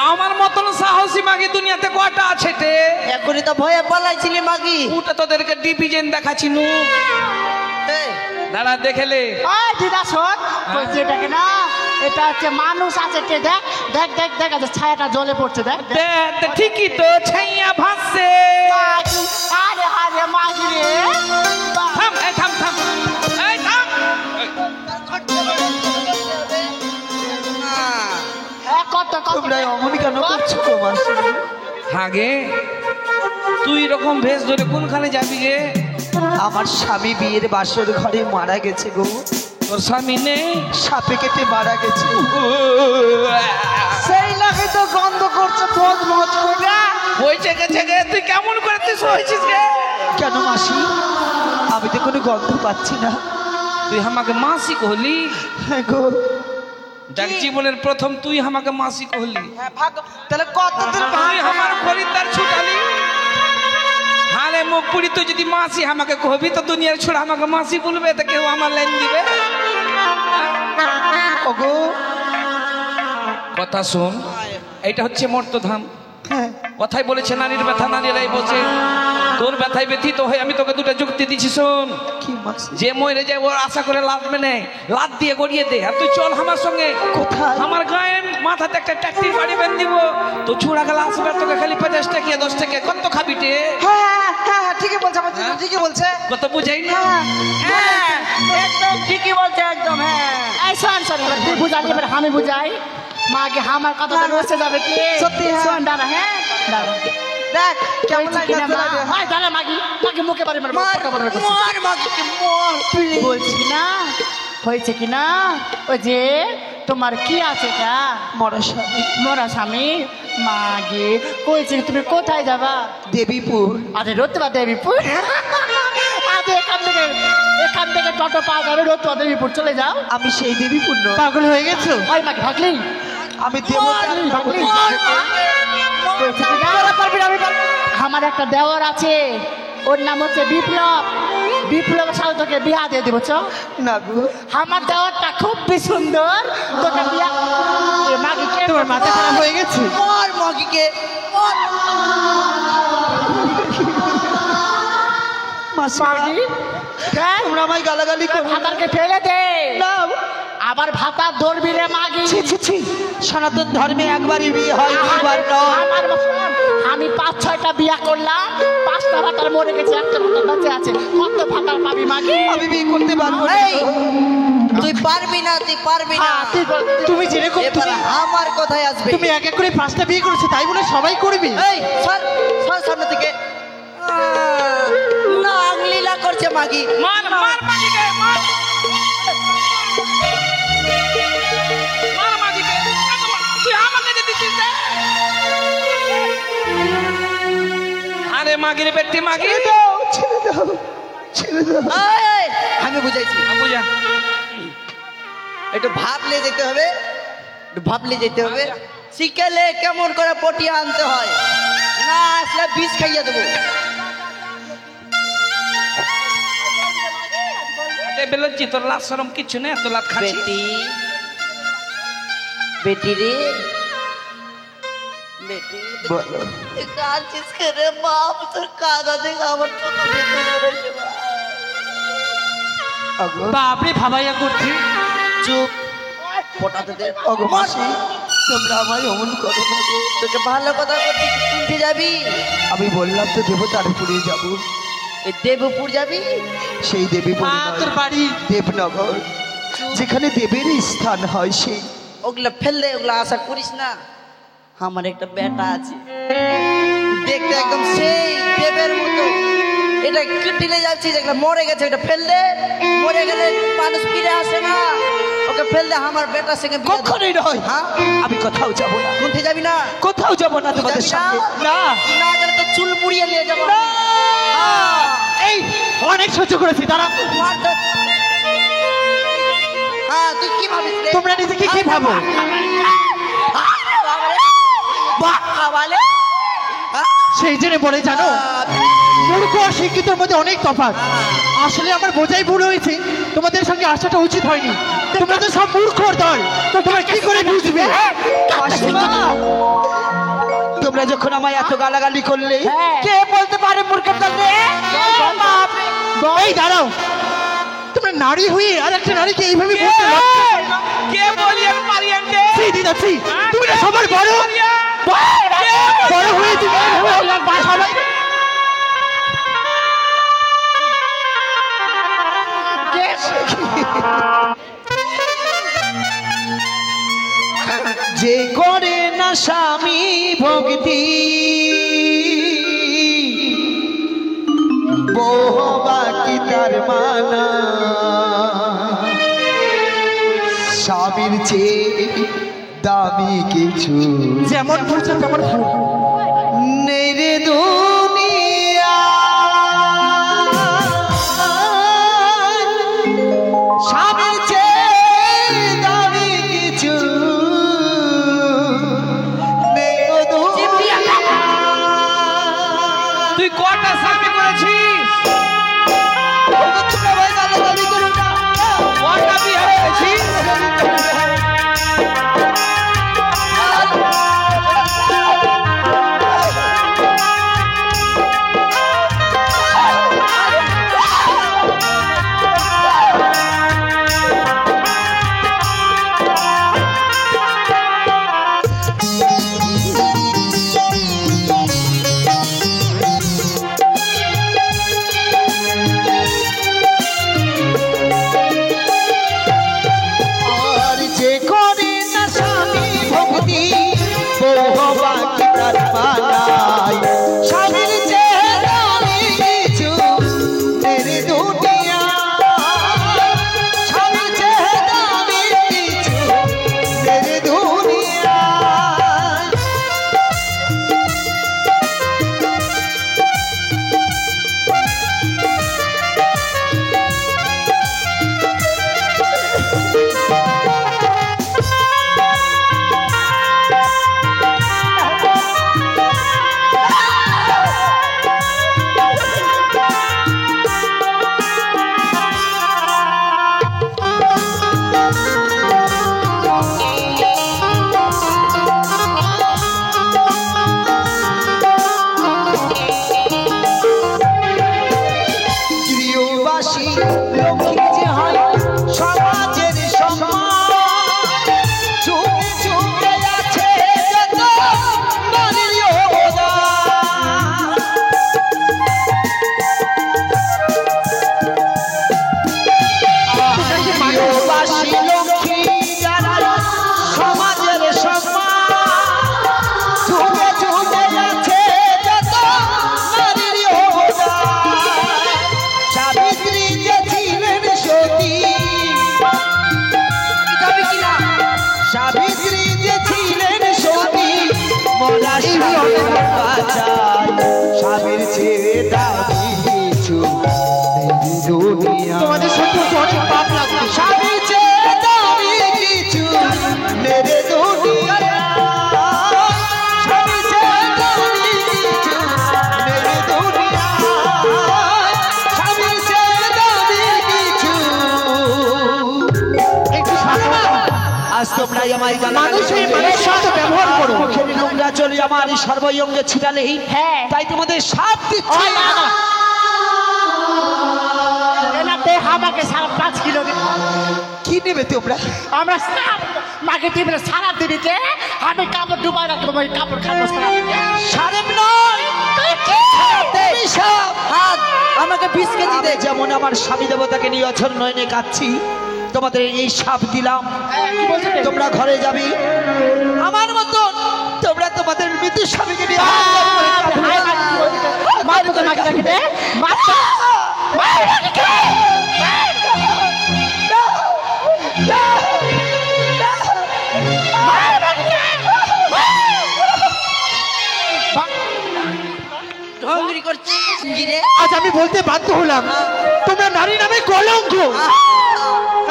আমার মতন সাহসী মাগি দুনিয়াতে কয়টা আছে তে? এখনই তো ভয়ে পালাইছিলি মাগি। ওটা তোদেরকে ডিভিশন দেখাচ্ছি নু। দাঁড়া দেখেলে ওই দিদা শোন, বলছি এটাকে না, এটা হচ্ছে মানুষ আছে, কে দেখ দেখ দেখ দেখ, আছে ছায়াটা জ্বলে পড়ছে, দেখ দেখ। দেখ, ঠিকই তো, ছাইয়া ভাসছে। মাগি, আরে আরে মাগি রে, থাম, এই থাম থাম, এই থাম। কত কত তোমরা অমন কেন করছো গো মাসিমা? হাগে তুই এরকম ভেষ ধরে কোনখানে যাবি গে? আমার স্বামী বিয়ের বাসর ঘরে মারা গেছে গো। তোর স্বামী নেই? সাপে কেটে মারা গেছে। সেই লাগে তো গন্ধ করছে ফোজ মজ করে। হয়েছে গেছে গে, তুই কেমন করে তুই সইছিস গে? কেন মাসি, আমি তো কোনো গন্ধ পাচ্ছি না। তুই আমাকে মাসি কহলি? হ্যাঁ গো, দেখ জীবনের প্রথম তুই আমাকে মাসি কহলি। হ্যাঁ ভাগ, তাহলে কতদিন তুই আমার খরিদ্দার ছুটালি। হারে মুখ পুরি, তুই যদি মাসি আমাকে কহবি তো দুনিয়ার ছোড়া আমাকে মাসি বলবে, তো কেউ আমার লাইন দিবে? ওগো কথা শোন, এইটা হচ্ছে মর্তধাম। হ্যাঁ, কথাই বলেছে নারীর ব্যথা নারীরাই বোঝে। তোর ব্যথায় ব্যথিত হয়ে আমি তোকে দুটো যুক্তি দিচ্ছি, শোন। কি মাসি? যে মরে যায় ওর আশা করে লাভ নেই, লাভ দিয়ে গড়িয়ে দে। আর তুই চল আমার সঙ্গে। কোথায়? আমার গায়ে মাথাতে একটা ট্যাক্সির বাড়ি বেঁধে দিব। তো চূড়া গেলা আসবে, তোকে খালি 50 টাকা 10 টাকা কত খাবি রে? হ্যাঁ হ্যাঁ ঠিকই বলছে, আমার দিদা ঠিকই বলছে। কত বুঝাই না? হ্যাঁ একদম ঠিকই বলছে, একদম। হ্যাঁ এই শোন শোন, এবার তুই বুঝালি, এবার আমি বুঝাই। মাকে আমার কথা রসে যাবে কি? সত্যি, হ্যাঁ। শোন দাঁড়া, হ্যাঁ দাঁড়া, দেখ কেমন লাগে না? ভাই দাঁড়া, মাগি মাগি মুখে বাড়ি মার মার মাগিকে মার, প্লিজ। বলছি না, হয়েছে কি না, ওই যে তোমার কি আছে কা মরা স্বামী মরা স্বামী। মাগে কইছে তুমি কোথায় যাবা? দেবীপুর। আরে রতুয়া দেবীপুর। আরে এখান থেকে টোটো পাওয়া যাবে, রতুয়া দেবীপুর চলে যাও। আমি সেই দেবীপুর নই, পাগল হয়ে গেছো? ওই মাকে ভাগলি আমি দেবতার ভাগলি। ঠাকুর। আমার একটা দেওয়ার আছে, ওর নাম হচ্ছে বিপ্লব। বিপ্লবের সাথে তোকে বিয়া দিয়ে দিব, চ। না গো, আমার দেওয়ারটা খুবই সুন্দর, তোকে বিয়া। মাকে কে তোমার মাথা খারাপ হয়ে গেছে? মার মাগিকে মার। মাসিমা, মাগি হ্যাঁ, তোমরা আমায় গালাগালি করো না। ভাতারকে ফেলে দে। না, আবার ভাতা ধরবি রে মাগি। ছি ছি ছি, সনাতন ধর্মে একবারই বিয়ে হয়, দুইবার নয়। আমি 5-6টা বিয়া করলাম, 5টা ভাতার মরে গেছে, একটা ভাতার বেঁচে আছে। কত ভাতার পাবি মাগি? আমি বিয়ে করতে পারবো না। এই, তুই পারবি না, তুই পারবি না। হ্যাঁ, তুমি যেরকম এবার আমার কথায় আসবে। তুমি এক এক করে 5টা বিয়ে করেছো, তাই বলে সবাই করবি? এই সর সর সামনে থেকে। না লীলা করছে মাগি। মার মার মাগিকে, মার মার মাগিকে। তুই আমাকে যে দিছিস রে? আরে মাগির বেটি মাগি। ছেড়ে দাও, ছেড়ে দাও, ছেড়ে দাও। এই, আমি বুঝাইছি। বুঝা একটু ভাবলে যেতে হবে, একটু ভাবলে যেতে হবে। শিখেলে কেমন করে পটিয়ে আনতে হয়, না আসলে বিষ খাইয়ে দেবো। বেলচ্ছি তোর লাভ সরম কিছু নেই, এত লাভ খাচ্ছি। বেটি, বেটি রে, বেটি বলো, কাঁদছিস রে বাপ? তোর কাঁদা দেখে আমার চোখ বেঁধে বেরোচ্ছে বাপ। আগো, বাপরে ভাবাইয়া করছি। চুপ, পটাতে দে। আগো মাসি, তোমরা আমায় অমন করো না গো। তোকে ভালো কথা বলছি, কোনটি যাবি? আমি বললাম তো দেবতারপুরে যাবো। এই দেবপুর যাবি? সেই দেবীপুর তোর বাড়ি দেবনগর, যেখানে দেবের স্থান হয়। সেই ওগুলা ফেললে, ওগুলা আশা করিস না। আমার একটা বেটা আছে, দেখতে একদম সেই দেবের মতো। এটা কেটে যাচ্ছিস, এগুলা মরে গেছে, এটা ফেললে মরে গেলে মানুষ ফিরে আসে না। ওকে ফেল দে আমার বেটার সঙ্গে বিয়ে দে। কখনোই নয়। হ্যাঁ আমি কোথাও যাব না, কোনতে যাবি না কোথাও যাব না তোমাদের যাবি না? সঙ্গে। না তুই না গেলে তো চুল পুড়িয়ে নিয়ে যাবো এই অনেক সহ্য করেছি, দাঁড়া। মার তো। হ্যাঁ তুই কি ভাবিস রে? তোমরা নিজেকে কি ভাবো? বাবালে সেই জন্য বলে জানো, মূর্খ আর শিক্ষিতর মধ্যে অনেক তফাৎ। আসলে আমার বোঝাই ভুল হয়েছে, তোমাদের সঙ্গে আসাটা উচিত হয়নি। তোমরা তো সব মূর্খর দল, তো তোমরা কি করে বুঝবে? তোমরা যখন আমায় এত গালাগালি করলে, কে বলতে পারে মূর্খের দল রে? এই দাঁড়াও, তোমরা নারী হয়ে আর একটা নারীকে এইভাবে বলতে লজ্জা করে না? কে বলিয়ে পারিয়ে দে? ছি দিদা ছি, তুমি না সবার বড় বড় হয়েছে সবাই। যে করে না স্বামী ভক্তি, বহুবা কি তার মানা, স্বামীর চেয়ে দামি কিছু যেমন বলছো তেমন ফুল। নেই রে দুনিয়া। স্বামীর চেয়ে দামি কিছু নেই গো দুনিয়া। তুই কটা স্বামী করেছিস? কটা বিয়ে করেছিস? আর যে করে না স্বামী ভক্তি, বহুবা কি তার মানায়, স্বামীর চেয়ে দামি কিছু নেই রে দুনিয়া। স্বামীর চেয়ে দামি কিছু নেই রে দুনিয়া। গৃহবাসী লক্ষ্মী যে হয় সমাজের সম্মান, যুগে যুগে আছে যত নারীর অবদান। গৃহবাসী লক্ষ্মী যারা সমাজের সম্মান, যুগে যুগে আছে যত নারীর অবদান। সাবিত্রী যে ছিলেন সতী, সাবিত্রী যে ছিলেন সতী, মরা স্বামীর বাঁচায়, স্বামীর ছেড়ে দাবি কিছু নেই দুনিয়া। তোমাদের সত্যি অনেক পাপ লাগছে। স্বামীর ছেড়ে দাবি কিছু নেই রে দুনিয়া। স্বামীর ছেড়ে দাবি কিছু নেই রে দুনিয়া। স্বামীর ছেড়ে দাবি কিছু। একটু সাবধান। আজ তোমরাই আমায় মানুষের মানুষের সাথে ব্যবহার করো। মুখের নোংরা চলে আমার সর্বঙ্গে ছিটালেই, তাই তোমাদের সাপ দিচ্ছি। আমাকে সারা 5 কিলো কি নেবে তোমরা? আমরা মাকে দিয়ে সারা দিনিতে আমি কাপড় ডুবাই রাখবো, ওই কাপড় খাবো সারা দিন। সারেব নয়, সাপ। হাত আমাকে 20 কেজি দে। যেমন আমার স্বামী দেবতাকে নিয়ে অছর নয়নে কাচ্ছি, তোমাদের এই সাপ দিলাম। তোমরা ঘরে যাবি, আমার মতন তোমরা তোমাদের মৃত্যু স্বামীকে নিয়ে রে আজ আমি বলতে বাধ্য হলাম তোমরা নারী নামে কলঙ্ক।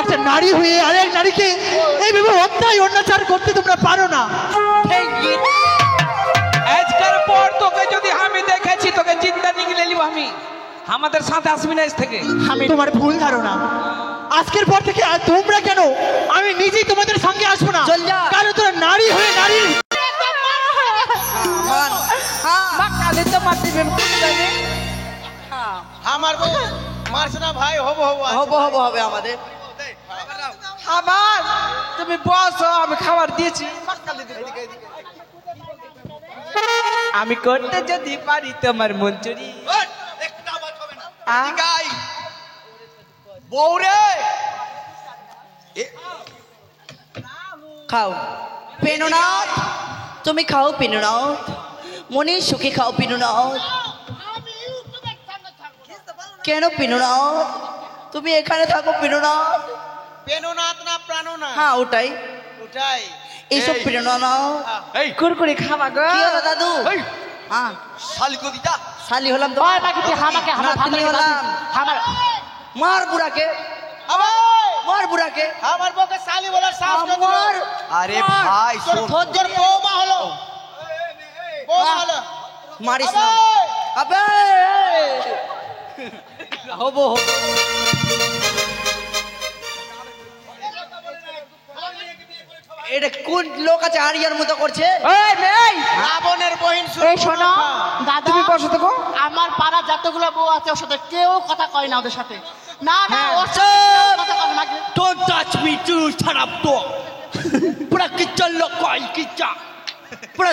একটা নারী হয়ে আরেক নারীকে এইভাবে অন্যায় অত্যাচার করতে তোমরা পারো না। আজকের পর তোকে যদি আমি দেখেছি তোকে জিন্দা নিগলে নিব আমি। আমাদের সাথে আসবি না আজ থেকে। আমি তোমার ভুল ধারণা। আজকের পর থেকে আর তোমরা কেন আমি নিজেই তোমাদের সঙ্গে আসবো না। চল যা। কারণ তোরা নারী হয়ে নারীর আমার বউ মারছে না ভাই, হবো হবো হবো হবো হবে আমাদের। খাবার তুমি বসো, আমি খাবার দিয়েছি। আমি করতে যদি পারি তোমার মন চুরি। বউরে খাও পেনুনাথ, তুমি খাও পেনুনাথ, মনে সুখে খাও পেনুনাথ। কেন পেনুনাথ তুমি এখানে থাকো পেনুনাথ? পেনুনাথ না প্রাণনাথ? হ্যাঁ ওটাই ওটাই। এইসব পেনুনাথ। এই কুরকুরি খাবা গো। কি হলো দাদু? এই, হ্যাঁ শালি কবিতা শালি হলাম তো। নাতনি হলাম। মার বুড়াকে, মার বুড়াকে, আমার বউকে শালি বলার সাহস কে দিল? আমার আরে ভাই তোর খোঁজের বৌমা হলো। বৌমা হলো। মারিস না আবে। হবো হবো। এটা কোন লোক আছে আরিয়ার মতো করছে? এই মেয়ে, রাবণের বহিন এই শোনো দাদা, তুমি বসো তো গো। আমার পাড়া যতগুলো বউ আছে ওর সাথে কেউ কথা কয় না ওদের সাথে। না না ওর সাথে চুপ! কেউ কথা কয় না। Don't touch me, you shut up, dog. পুরা কিচ্ছা লোক কয় কিচ্ছা। পুরা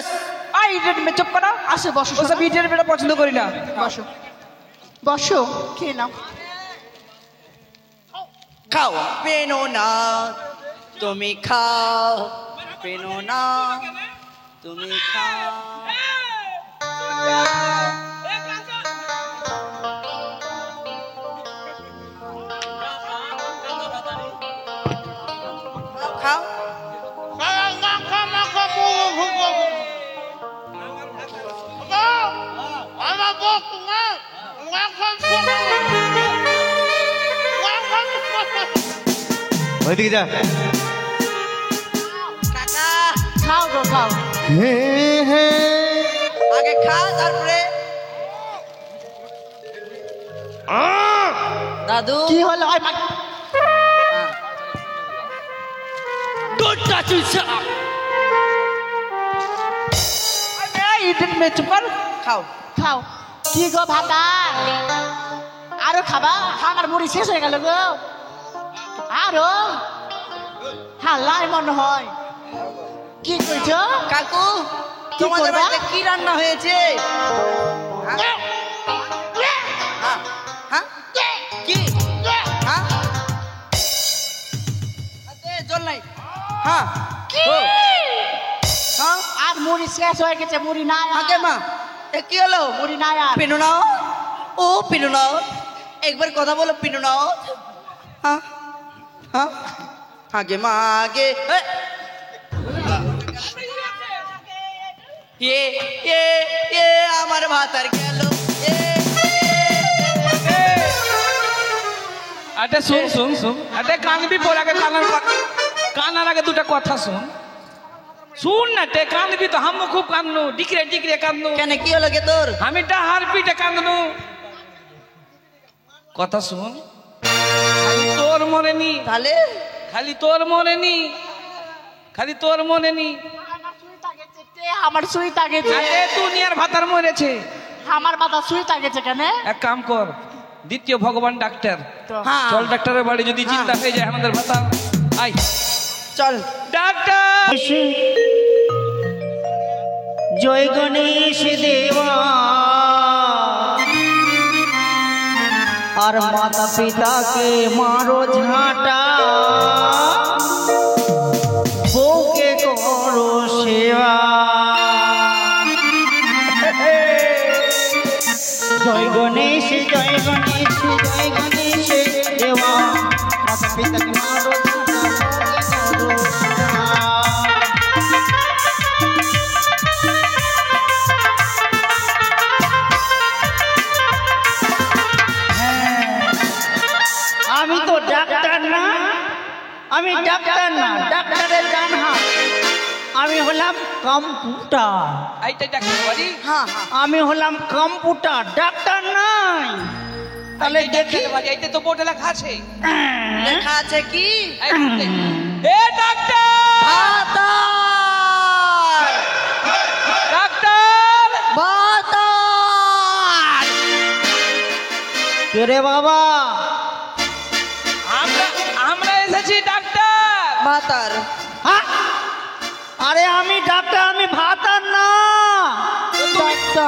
আই ইডিয়েট মে চুপ করো। আসো বসো ওসব ইডিয়েট মেয়েটা পছন্দ করি না। বসো বসো খেয়ে নাও। খাও পেনো না, তুমি খাও পেনো না, তুমি খাও। খাও ওইদিকে যা। কাকা খাও গো খাও। আগে খা তারপরে দাদু। কি হলো? ওই মা- Don't touch me, shut up. এই ইডিয়েট মে চুপ কর। খাও খাও। কি গো ভাতা আরো খাবা? আমার মুড়ি শেষ হয়ে গেল গো। আরো হাল্লাই মনে হয়। কি করছো কাকু, কি তোমাদের করবা? বাড়িতে কি রান্না হয়েছে? হ্যাঁ? হ্যাঁ? হ্যাঁ? কি? হ্যাঁ? আরে, জল নাই। হ্যাঁ ও। হ্যাঁ আর মুড়ি শেষ হয়ে গেছে, মুড়ি নাই আর। আগে মা এ কি হলো? মুড়ি নাই আর। পিনু নাও, ও পিনু নাও, একবার কথা বলো পিনু নাও। হ্যাঁ হ্যাঁ আগে মা আগে। এ এ এ আমার ভাত আর গেল। এ আরে শুন শুন শুন, আরে কানবি পর আগে কানার আগে দুটা কথা শুন। শুন না তে কানবি তো হামও খুব কান্দনু, ডিকরে ডিকরে কান্দনু। কেন কি হলো গে তোর? আমি ডাহার পিঠে কান্দনু। কথা শুন, খালি তোর মনে নি, তাহলে খালি তোর মনে নি, খালি তোর মনে নি। আমার সুইটা গেছে তে, আমার সুইটা গেছে। আরে দুনিয়ার ভাতার মরেছে। আমার মাথা সুইটা গেছে কেন? এক কাম কর, দ্বিতীয় ভগবান ডাক্তার, হ্যাঁ চল ডাক্তারের বাড়ি যদি চিন্তা হয়ে যায় আমাদের ভাতা। আই চল। ডাক্তার। জয় গণেশ দেবা আর মাতা পিতাকে মারো ঝাঁটা, বউকে করো সেবা। জয় গণেশ জয় গণেশ জয় গণেশ দেবা, মাতা পিতাকে মারো ঝাঁটা, বউকে করো সেবা। ডাক্তার না, আমি ডাক্তার না, ডাক্তারের ডান হাত। আমি হলাম কম্পিউটার। এইটাই ডাক্তার বাড়ি। হ্যাঁ হ্যাঁ আমি হলাম কম্পিউটার, ডাক্তার নাই। তাহলে দেখি বাড়ি এইটা তো বোর্ডে লেখা আছে। লেখা আছে কি? এ ডাক্তার, ভাতার ডাক্তার, ভাতার কে রে বাবা? আমরা এসেছি ডাক্তার। ভাতার হ্যাঁ? আরে আমি ডাক্তার, আমি ভাতার না।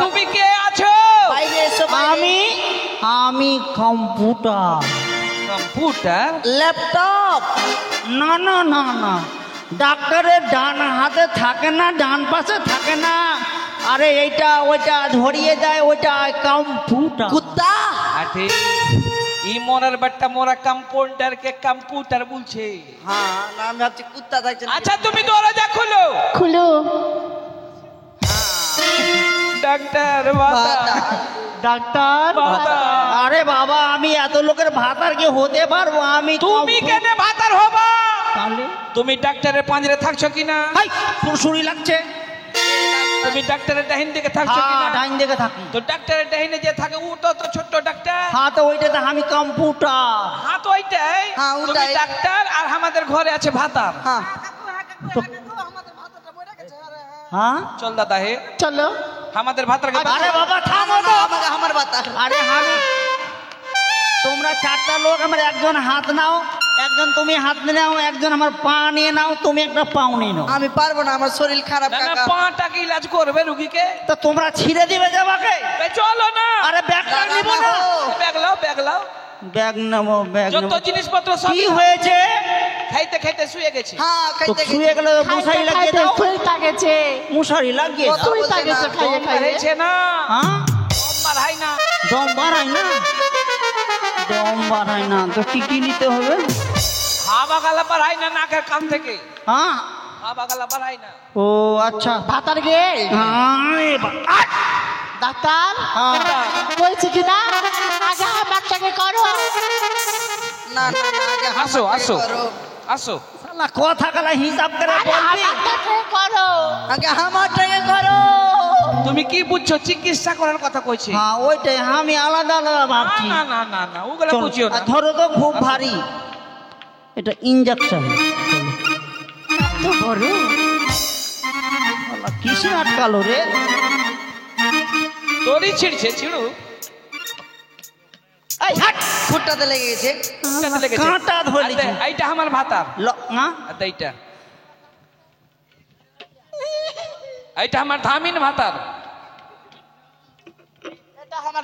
তুমি কে আছো? বাইরে এসো বাইরে। আমি কম্পিউটার। কম্পিউটার? ল্যাপটপ না না না না, ডাক্তারের ডান হাতে থাকে না, ডান পাশে থাকে না। আরে এইটা ওইটা ধরিয়ে দেয়, ওইটা কম্পিউটার। কুত্তা আরে ই মরার বাট্টা মোরা কম্পাউন্ডার কে কম্পিউটার বলছে। হ্যাঁ না আমি ভাবছি কুত্তা থাকছে না। আচ্ছা তুমি দরজা খোলো। খুলো। ডাক্তার ভাতার ডাক্তার? আরে বাবা, আমি এত লোকের ভাতার কি হতে পারবো? আমি তুমি কেন ভাতার হবা? তাহলে তুমি ডাক্তারের পাঁজরে থাকছো কিনা? হাই সুরসুরি লাগছে। তুমি ডাক্তারের ডাহিন দিকে থাকছো হ্যাঁ, কিনা? ডাইন দিকে থাকি। তো ডাক্তারের ডাহিনে যে থাকে ও তো ছোট্ট ডাক্তার। হ্যাঁ, তো ওইটাতে আমি কম্পিউটার। হ্যাঁ তো ওইটাই। হ্যাঁ, তুমি ওটাই। ডাক্তার আর আমাদের ঘরে আছে ভাতার। হ্যাঁ হ্যাঁ চল দাদা হে, চলো। আমাদের ভাতারকে আরে বাবা থামো তো। আমাকে আমার ভাতার আরে আমি, তোমরা চারটা লোক, আমার একজন হাত নাও, একজন তুমি হাত নাও, একজন আমার পা নিয়ে নাও, তুমি একটা পাও নিয়ে নাও। আমি পারবো না, আমার শরীর খারাপ না না কাকা। পাটাকে ইলাজ করবে রুগীকে। তো তোমরা ছিঁড়ে দিবে যাবাকে? এ চলো না। আরে ব্যাগটা না, না, নিব না, না। ও। ব্যাগ লাও, ব্যাগ লাও। ব্যাগ নেবো, ব্যাগ যত নেবো। জিনিসপত্র সব কি হয়েছে? খাইতে খাইতে শুয়ে গেছে। হ্যাঁ তো খাইতে শুয়ে গেলে মশারি খাইতে লাগিয়ে খাইতে দাও। তুই তাগেছে। মশারি লাগিয়ে দাও। তুই বলছে তাগেছে না, খাইয়ে খাইয়ে। হয়েছে না, হ্যাঁ, মারাই না। দম বাড়ায় না, দম বাড়ায় না। তো কি কি নিতে হবে? হাওয়া গালা বাড়াই না নাকের কান থেকে। হ্যাঁ, হাওয়া গালা বাড়াই না। ও আচ্ছা। ভাতার গে হ্যাঁ, ডাক্তার হ্যাঁ। বলছি কি না আগে আমারটাকে করো। না না না আগে আসো আমারটাকে আসো করো। আসো। শালা কথা কালা হিসাব করে আগে বলবি। আমারটাকে করো। আগে আমারটাকে করো। তুমি কি বুঝছো? চিকিৎসা করার কথা কইছে। হ্যাঁ, ওইটাই আমি আলাদা আলাদা ভাবছি। না না না না ওগুলা চলো, বুঝিও না। আর ধরো তো খুব ভারী, এটা ইঞ্জেকশন। তো বড় কিসে আটকালো রে? তোরই ছিড়ছে ছিড়ু। এই হাট! ফুটটাতে লেগে গেছে। কাঁটা লেগেছে। কাঁটা ধরেছে। আর এইটা আমার ভাতার। না, আর এইটা এইটা আমার ধামিন ভাতার। এটা আমার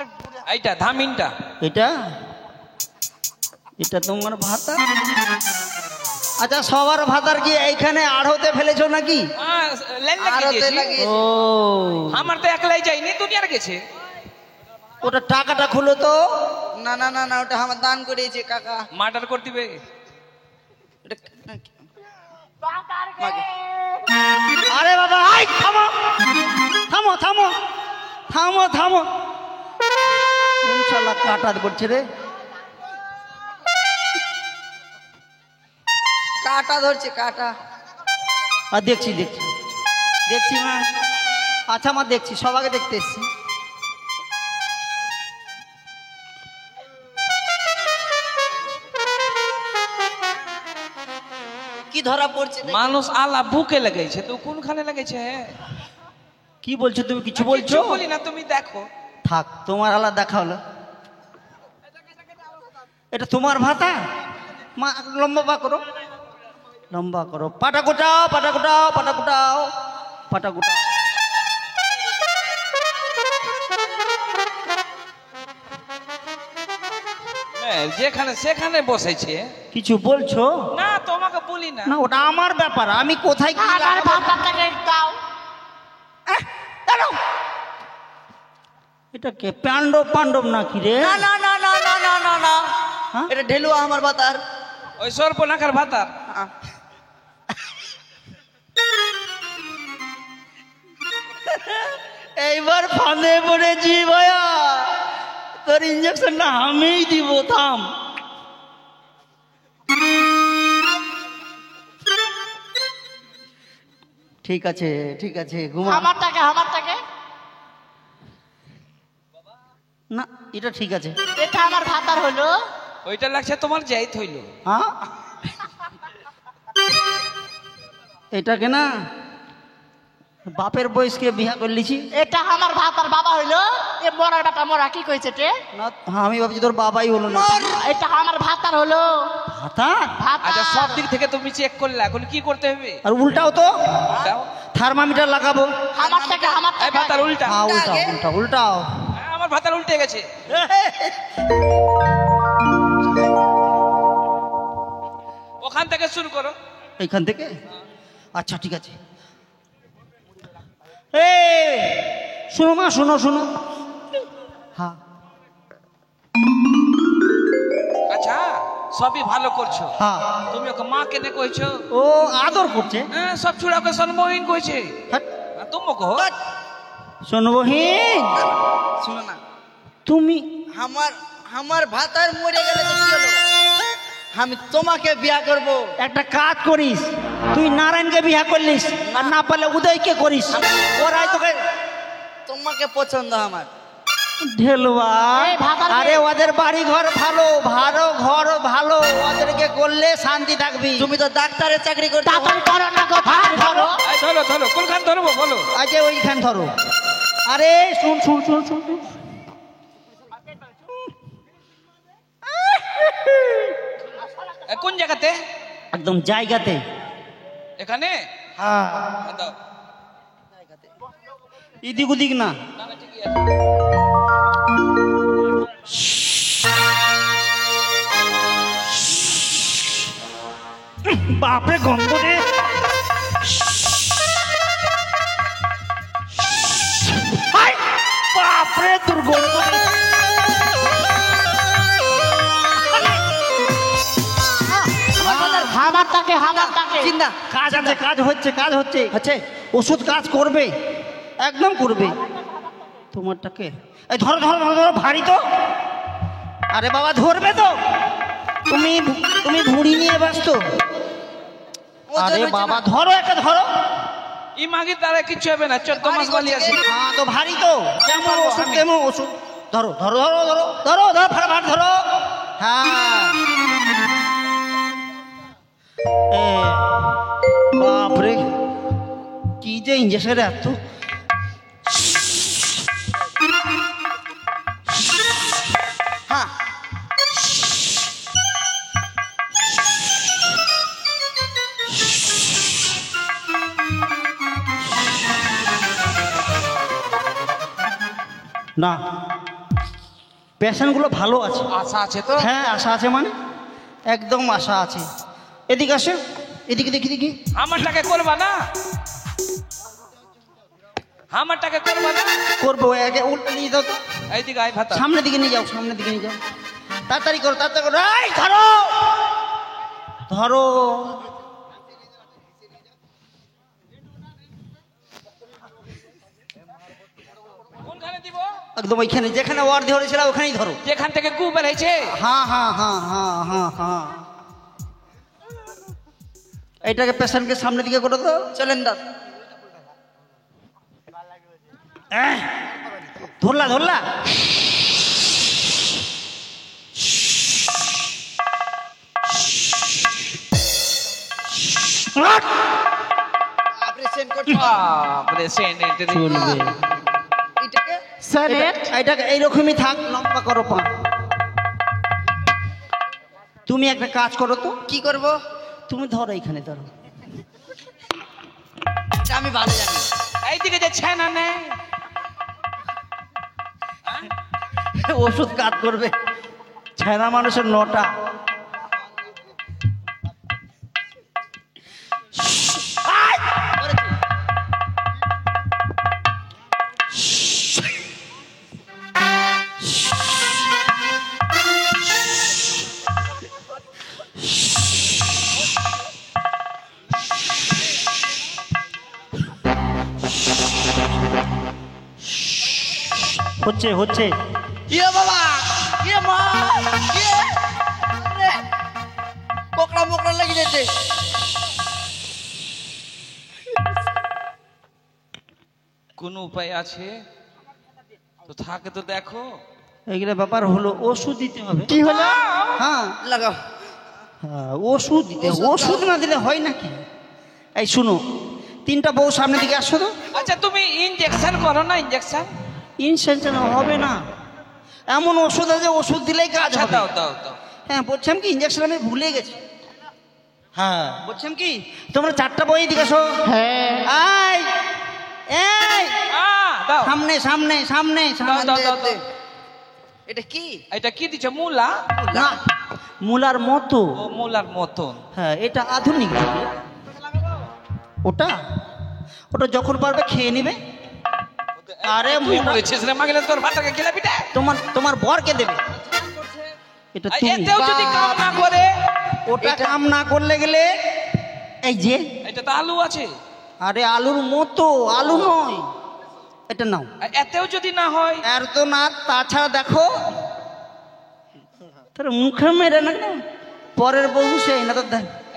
এইটা ধামিনটা। এটা এটা তোমার ভাতা? আচ্ছা, সবার ভাতার কি এইখানে আড়তে ফেলেছো নাকি? লাইন আরতে লাগিয়ে দিয়েছি। লাগিয়ে ও, আমার তো একলাই যাইনি, দুনিয়ার গেছে। ওটা টাকাটা খুলো তো। না না না না ওটা আমার দান করিয়েছে কাকা। মার্ডার করে দিবে। আরে বাবা, আই থামো থামো থামো থামো থামো। কোন শালা কাটা করছে রে? কাটা ধরছে কাটা। আর দেখছি দেখছি দেখছি মা। আচ্ছা মা, দেখছি, সবাইকে দেখতে এসছি। কি ধরা পড়ছে দেখি। মানুষ আলা বুকে লাগাইছে, তো কোনখানে লাগাইছে? কি বলছো তুমি? কিছু বলছো? কিচ্ছু বলি না, তুমি দেখো। থাক, তোমার আলাদা দেখা হলো। এটা তোমার ভাতা? মা লম্বা বা করো, লম্বা করো। পাটা গোটাও, পাটা গোটাও, পাটা গোটাও, পাটা গোটাও। যেখানে সেখানে বসেছে। কিছু বলছো? না তোমাকে বলি না। না, ওটা আমার ব্যাপার, আমি কোথায় কি আমার লাগাবো? ভাতাটাকে দাও। দাঁড়াও। এটা কে, পাণ্ডব পাণ্ডব নাকি রে? না না না না না না না না হ্যাঁ? এটা ঢেলুয়া আমার ভাতার। ওই সর্পনাখার ভাতার। এইবার ফাঁদে পড়েছি ভাইয়া, তোর ইঞ্জেকশনটা আমিই দিব। থাম, ঠিক আছে ঠিক আছে ঘুমা। আমারটাকে আমারটাকে না এটা ঠিক আছে। এটা আমার ভাতার হলো। ওইটা লাগছে তোমার জাইত হইল। হ্যাঁ এটাকে না বাপের বয়সকে বিয়া করলিছি। এটা আমার ভাতার বাবা হইলো। এ মরার বেটা মরা কি কইছে তে? না হ্যাঁ আমি ভাবছি তোর বাবাই হলো না। এটা আমার ভাতার হলো। ভাতার? আচ্ছা সব দিক থেকে তুমি চেক করলে এখন কি করতে হবে? আর উল্টাও তো দাও। থার্মামিটার লাগাবো। আমারটাকে এই আমারটাকে ভাতার উল্টা। হ্যাঁ উল্টাও উল্টাও উল্টাও। হ্যাঁ, আমার ভাতার উল্টে গেছে। ওখান থেকে শুরু করো। এইখান থেকে আচ্ছা ঠিক আছে। এ শোনো মা শোনো শোনো। হ্যাঁ আচ্ছা সবই ভালো করছো। হ্যাঁ তুমি ওকে মা কেনে কইছো? ও আদর করছে। হ্যাঁ সব ছুড়াকে সম্মোহন কইছে। হ্যাট, তুমি কো শোনো বহিন শুনো না, তুমি আমার আমার ভাতার মরে গেলে তো কি হলো? আমি তোমাকে বিয়া করব। একটা কাজ করিস, তুই নারায়ণকে বিয়া করলিস আর না পারলে উদয়কে করিস। ওরাই তোকে তোমাকে পছন্দ আমার। ঢেলুয়া। এই ভাতার আরে ওদের বাড়ি ঘর ভালো ভালো ঘর ভালো, ওদেরকে করলে শান্তি থাকবি। তুমি তো ডাক্তারের চাকরি করছো। তাড়াতাড়ি করো না গো ভাত ধরো। এই ধরো ধরো কোনখান ধরবো বলো। আজ ওইখান ধরো। আরে শুন শুন শুন শুন শুন। কোন জায়গাতে? একদম জায়গাতে। এখানে? হ্যাঁ দাও। এদিক ওদিক না। না না ঠিকই আছে। বাপরে গন্ধ রে। হাই, বাপরে দুর্গন্ধ রে। আমারটাকে আমারটাকে চিন্তা কাজ আছে, কাজ হচ্ছে কাজ হচ্ছে হচ্ছে ওষুধ কাজ করবে, একদম করবে। তোমারটাকে এই ধরো ধরো ধরো ধরো, ভারী তো। আরে বাবা ধরবে তো। তুমি তুমি ভুঁড়ি নিয়ে ব্যস্ত। আরে বাবা ধরো একে ধরো। ই মাগি তারা কিছু হবে না, 14 মাস বালি আছে। হ্যাঁ তো ভারী তো, কেমন ওষুধ কেমন ওষুধ। ধরো ধরো ধরো ধরো ধরো ধরো ফাটাফাট ধরো। হ্যাঁ এ, বাপরে কি যে ইঞ্জেকশন এত। হ্যাঁ না পেশেন্টগুলো ভালো আছে। আশা আছে তো? হ্যাঁ আশা আছে মানে একদম আশা আছে। এদিকে আসে, এদিকে দেখি দেখি। আমারটাকে করবা না? আমারটাকে করবা না? করবো আগে উল্টে নিয়ে যাও তো। এইদিকে আয় ভাতা। সামনের দিকে নিয়ে যাও, সামনের দিকে নিয়ে যাও। তাড়াতাড়ি করো তাড়াতাড়ি করো। এই ধরো ধরো। কোনখানে দিব? একদম ওইখানে যেখানে ওয়ার ধরেছিল ওখানেই ধরো। যেখান থেকে গু বেরাইছে। হ্যাঁ হ্যাঁ হ্যাঁ হ্যাঁ হ্যাঁ হ্যাঁ। এইটাকে পেশেন্টকে সামনের দিকে করে দাও। চলেন দাদা। ধরলা ধরলা। অপারেশন করতে বাপরে সেনেট চলবে। এটাকে স্যারেট এইটাকে এইরকমই থাক, লম্বা করো পা। তুমি একটা কাজ করো তো। কি করব? তুমি ধরো এইখানে ধরো। এটা আমি ভালো জানি। এইদিকে যে ছেনা নেই। ওষুধ কাজ করবে। ছেনা মানুষের নটা। হচ্ছে হচ্ছে। ইয়ে বাবা, ইয়ে মা, ইয়ে আরে, কোকড়া মোকড়া লেগে যেতে। কোনো উপায় আছে তো থাকে তো দেখো। এইগুলো ব্যাপার হলো, ওষুধ দিতে হবে। কি হলো? হ্যাঁ লাগাও। হ্যাঁ, ওষুধ দিতে, ওষুধ না দিলে হয় নাকি? এই শুনো, 3টা বউ সামনে দিকে আসো তো। আচ্ছা তুমি ইনজেকশন করো না? ইনজেকশন ইনসেনশন হবে না, এমন ওষুধ আছে ওষুধ দিলেই কাজ হবে। দাও দাও দাও। হ্যাঁ বলছিলাম কি, ইনজেকশন আমি ভুলে গেছি। হ্যাঁ বলছিলাম কি, তোমরা 4টা বই দিকে আসো। হ্যাঁ এই এই দাও সামনে সামনে সামনে সামনে। দাও দাও দাও। এটা কি? এটা কি দিছো? মূলা? না, মূলার মতো। ও মূলার মতন। হ্যাঁ এটা আধুনিক যুগে। ওটা ওটা যখন পারবে খেয়ে নেবে। আরে তুই বলেছিস রে মাগলে তোর ভাতকে খেলে পিঠে। তোমার বরকে দেবে। এটা তুমি। এতেও যদি কাম না করে? ওটা কাম না করলে গেলে এই যে এটা তো আলু আছে। আরে আলুর মতো, আলু নয় এটা। নাও। এতেও যদি না হয়? আর তো না, তাছাড়া দেখো তোর মুখে মেরে না, পরের বউ সেই না তো।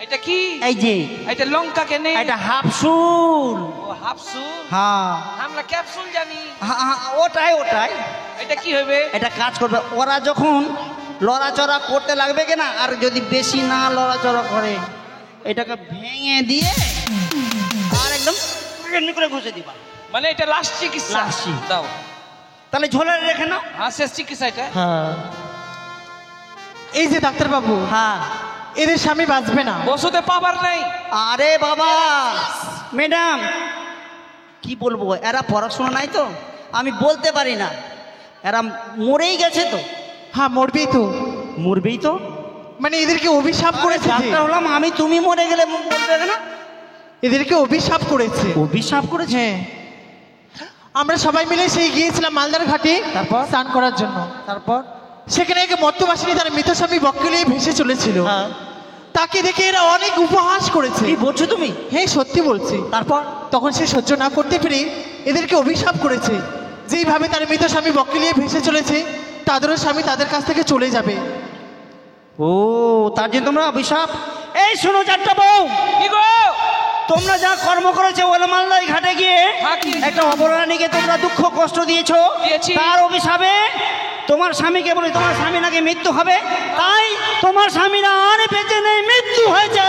এটা কি? এই যে এটা লঙ্কা কেনে? এটা হাফসুল। ও হাফসুল? হ্যাঁ আমরা ক্যাপসুল জানি। ওটাই ওটাই। এটা কি হবে? এটা কাজ করবে। ওরা যখন লড়াচড়া করতে লাগবে কিনা, আর যদি বেশি না লড়াচড়া করে, এটাকে ভেঙে দিয়ে আর একদম এমনি করে ঘষে দিবা। মানে এটা লাস্ট চিকিৎসা? লাস্ট। দাও তাহলে ঝোলে রেখে নাও। হ্যাঁ শেষ চিকিৎসা এটা। হ্যাঁ এই যে ডাক্তারবাবু, হ্যাঁ এদের স্বামী বাঁচবে না। ওষুধে পাবার নেই। আরে বাবা ম্যাডাম কি বলবো, এরা পড়াশোনা নাই তো, আমি বলতে পারি না। এরা মরেই গেছে তো। হ্যাঁ মরবেই তো। মরবেই তো মানে এদেরকে অভিশাপ করেছে যে। ডাক্তার হলাম আমি, তুমি মরে গেলে বলবে না? এদেরকে অভিশাপ করেছে। অভিশাপ করেছে? হ্যাঁ, আমরা সবাই মিলে সেই গিয়েছিলাম মালদার ঘাটে তারপর স্নান করার জন্য। তারপর সেখানে এক মত্তবাসিনী তার মৃত স্বামী বক্কলিয়ে ভেসে চলেছিল। হ্যাঁ। তাকে দেখে এরা অনেক উপহাস করেছে। কি বলছো তুমি? হ্যাঁ সত্যি বলছি। তারপর তখন সে সহ্য না করতে পেরে এদেরকে অভিশাপ করেছে, যেইভাবে তার মৃত স্বামী বক্কলিয়ে ভেসে চলেছে তাদেরও স্বামী তাদের কাছ থেকে চলে যাবে। ও তার জন্য তোমরা অভিশাপ। এই শোনো 4টা বউ, কি গো? তোমরা যা কর্ম করেছো ওলমালদাই ঘাটে গিয়ে হ্যাঁ, কি? একটা অপরাধীকে তোমরা দুঃখ কষ্ট দিয়েছো, দিয়েছি। তার অভিশাপে তোমার স্বামীকে বলে তোমার স্বামী নাকি মৃত্যু হবে, তাই তোমার স্বামীরা আর বেঁচে নেই, মৃত্যু হয়েছে।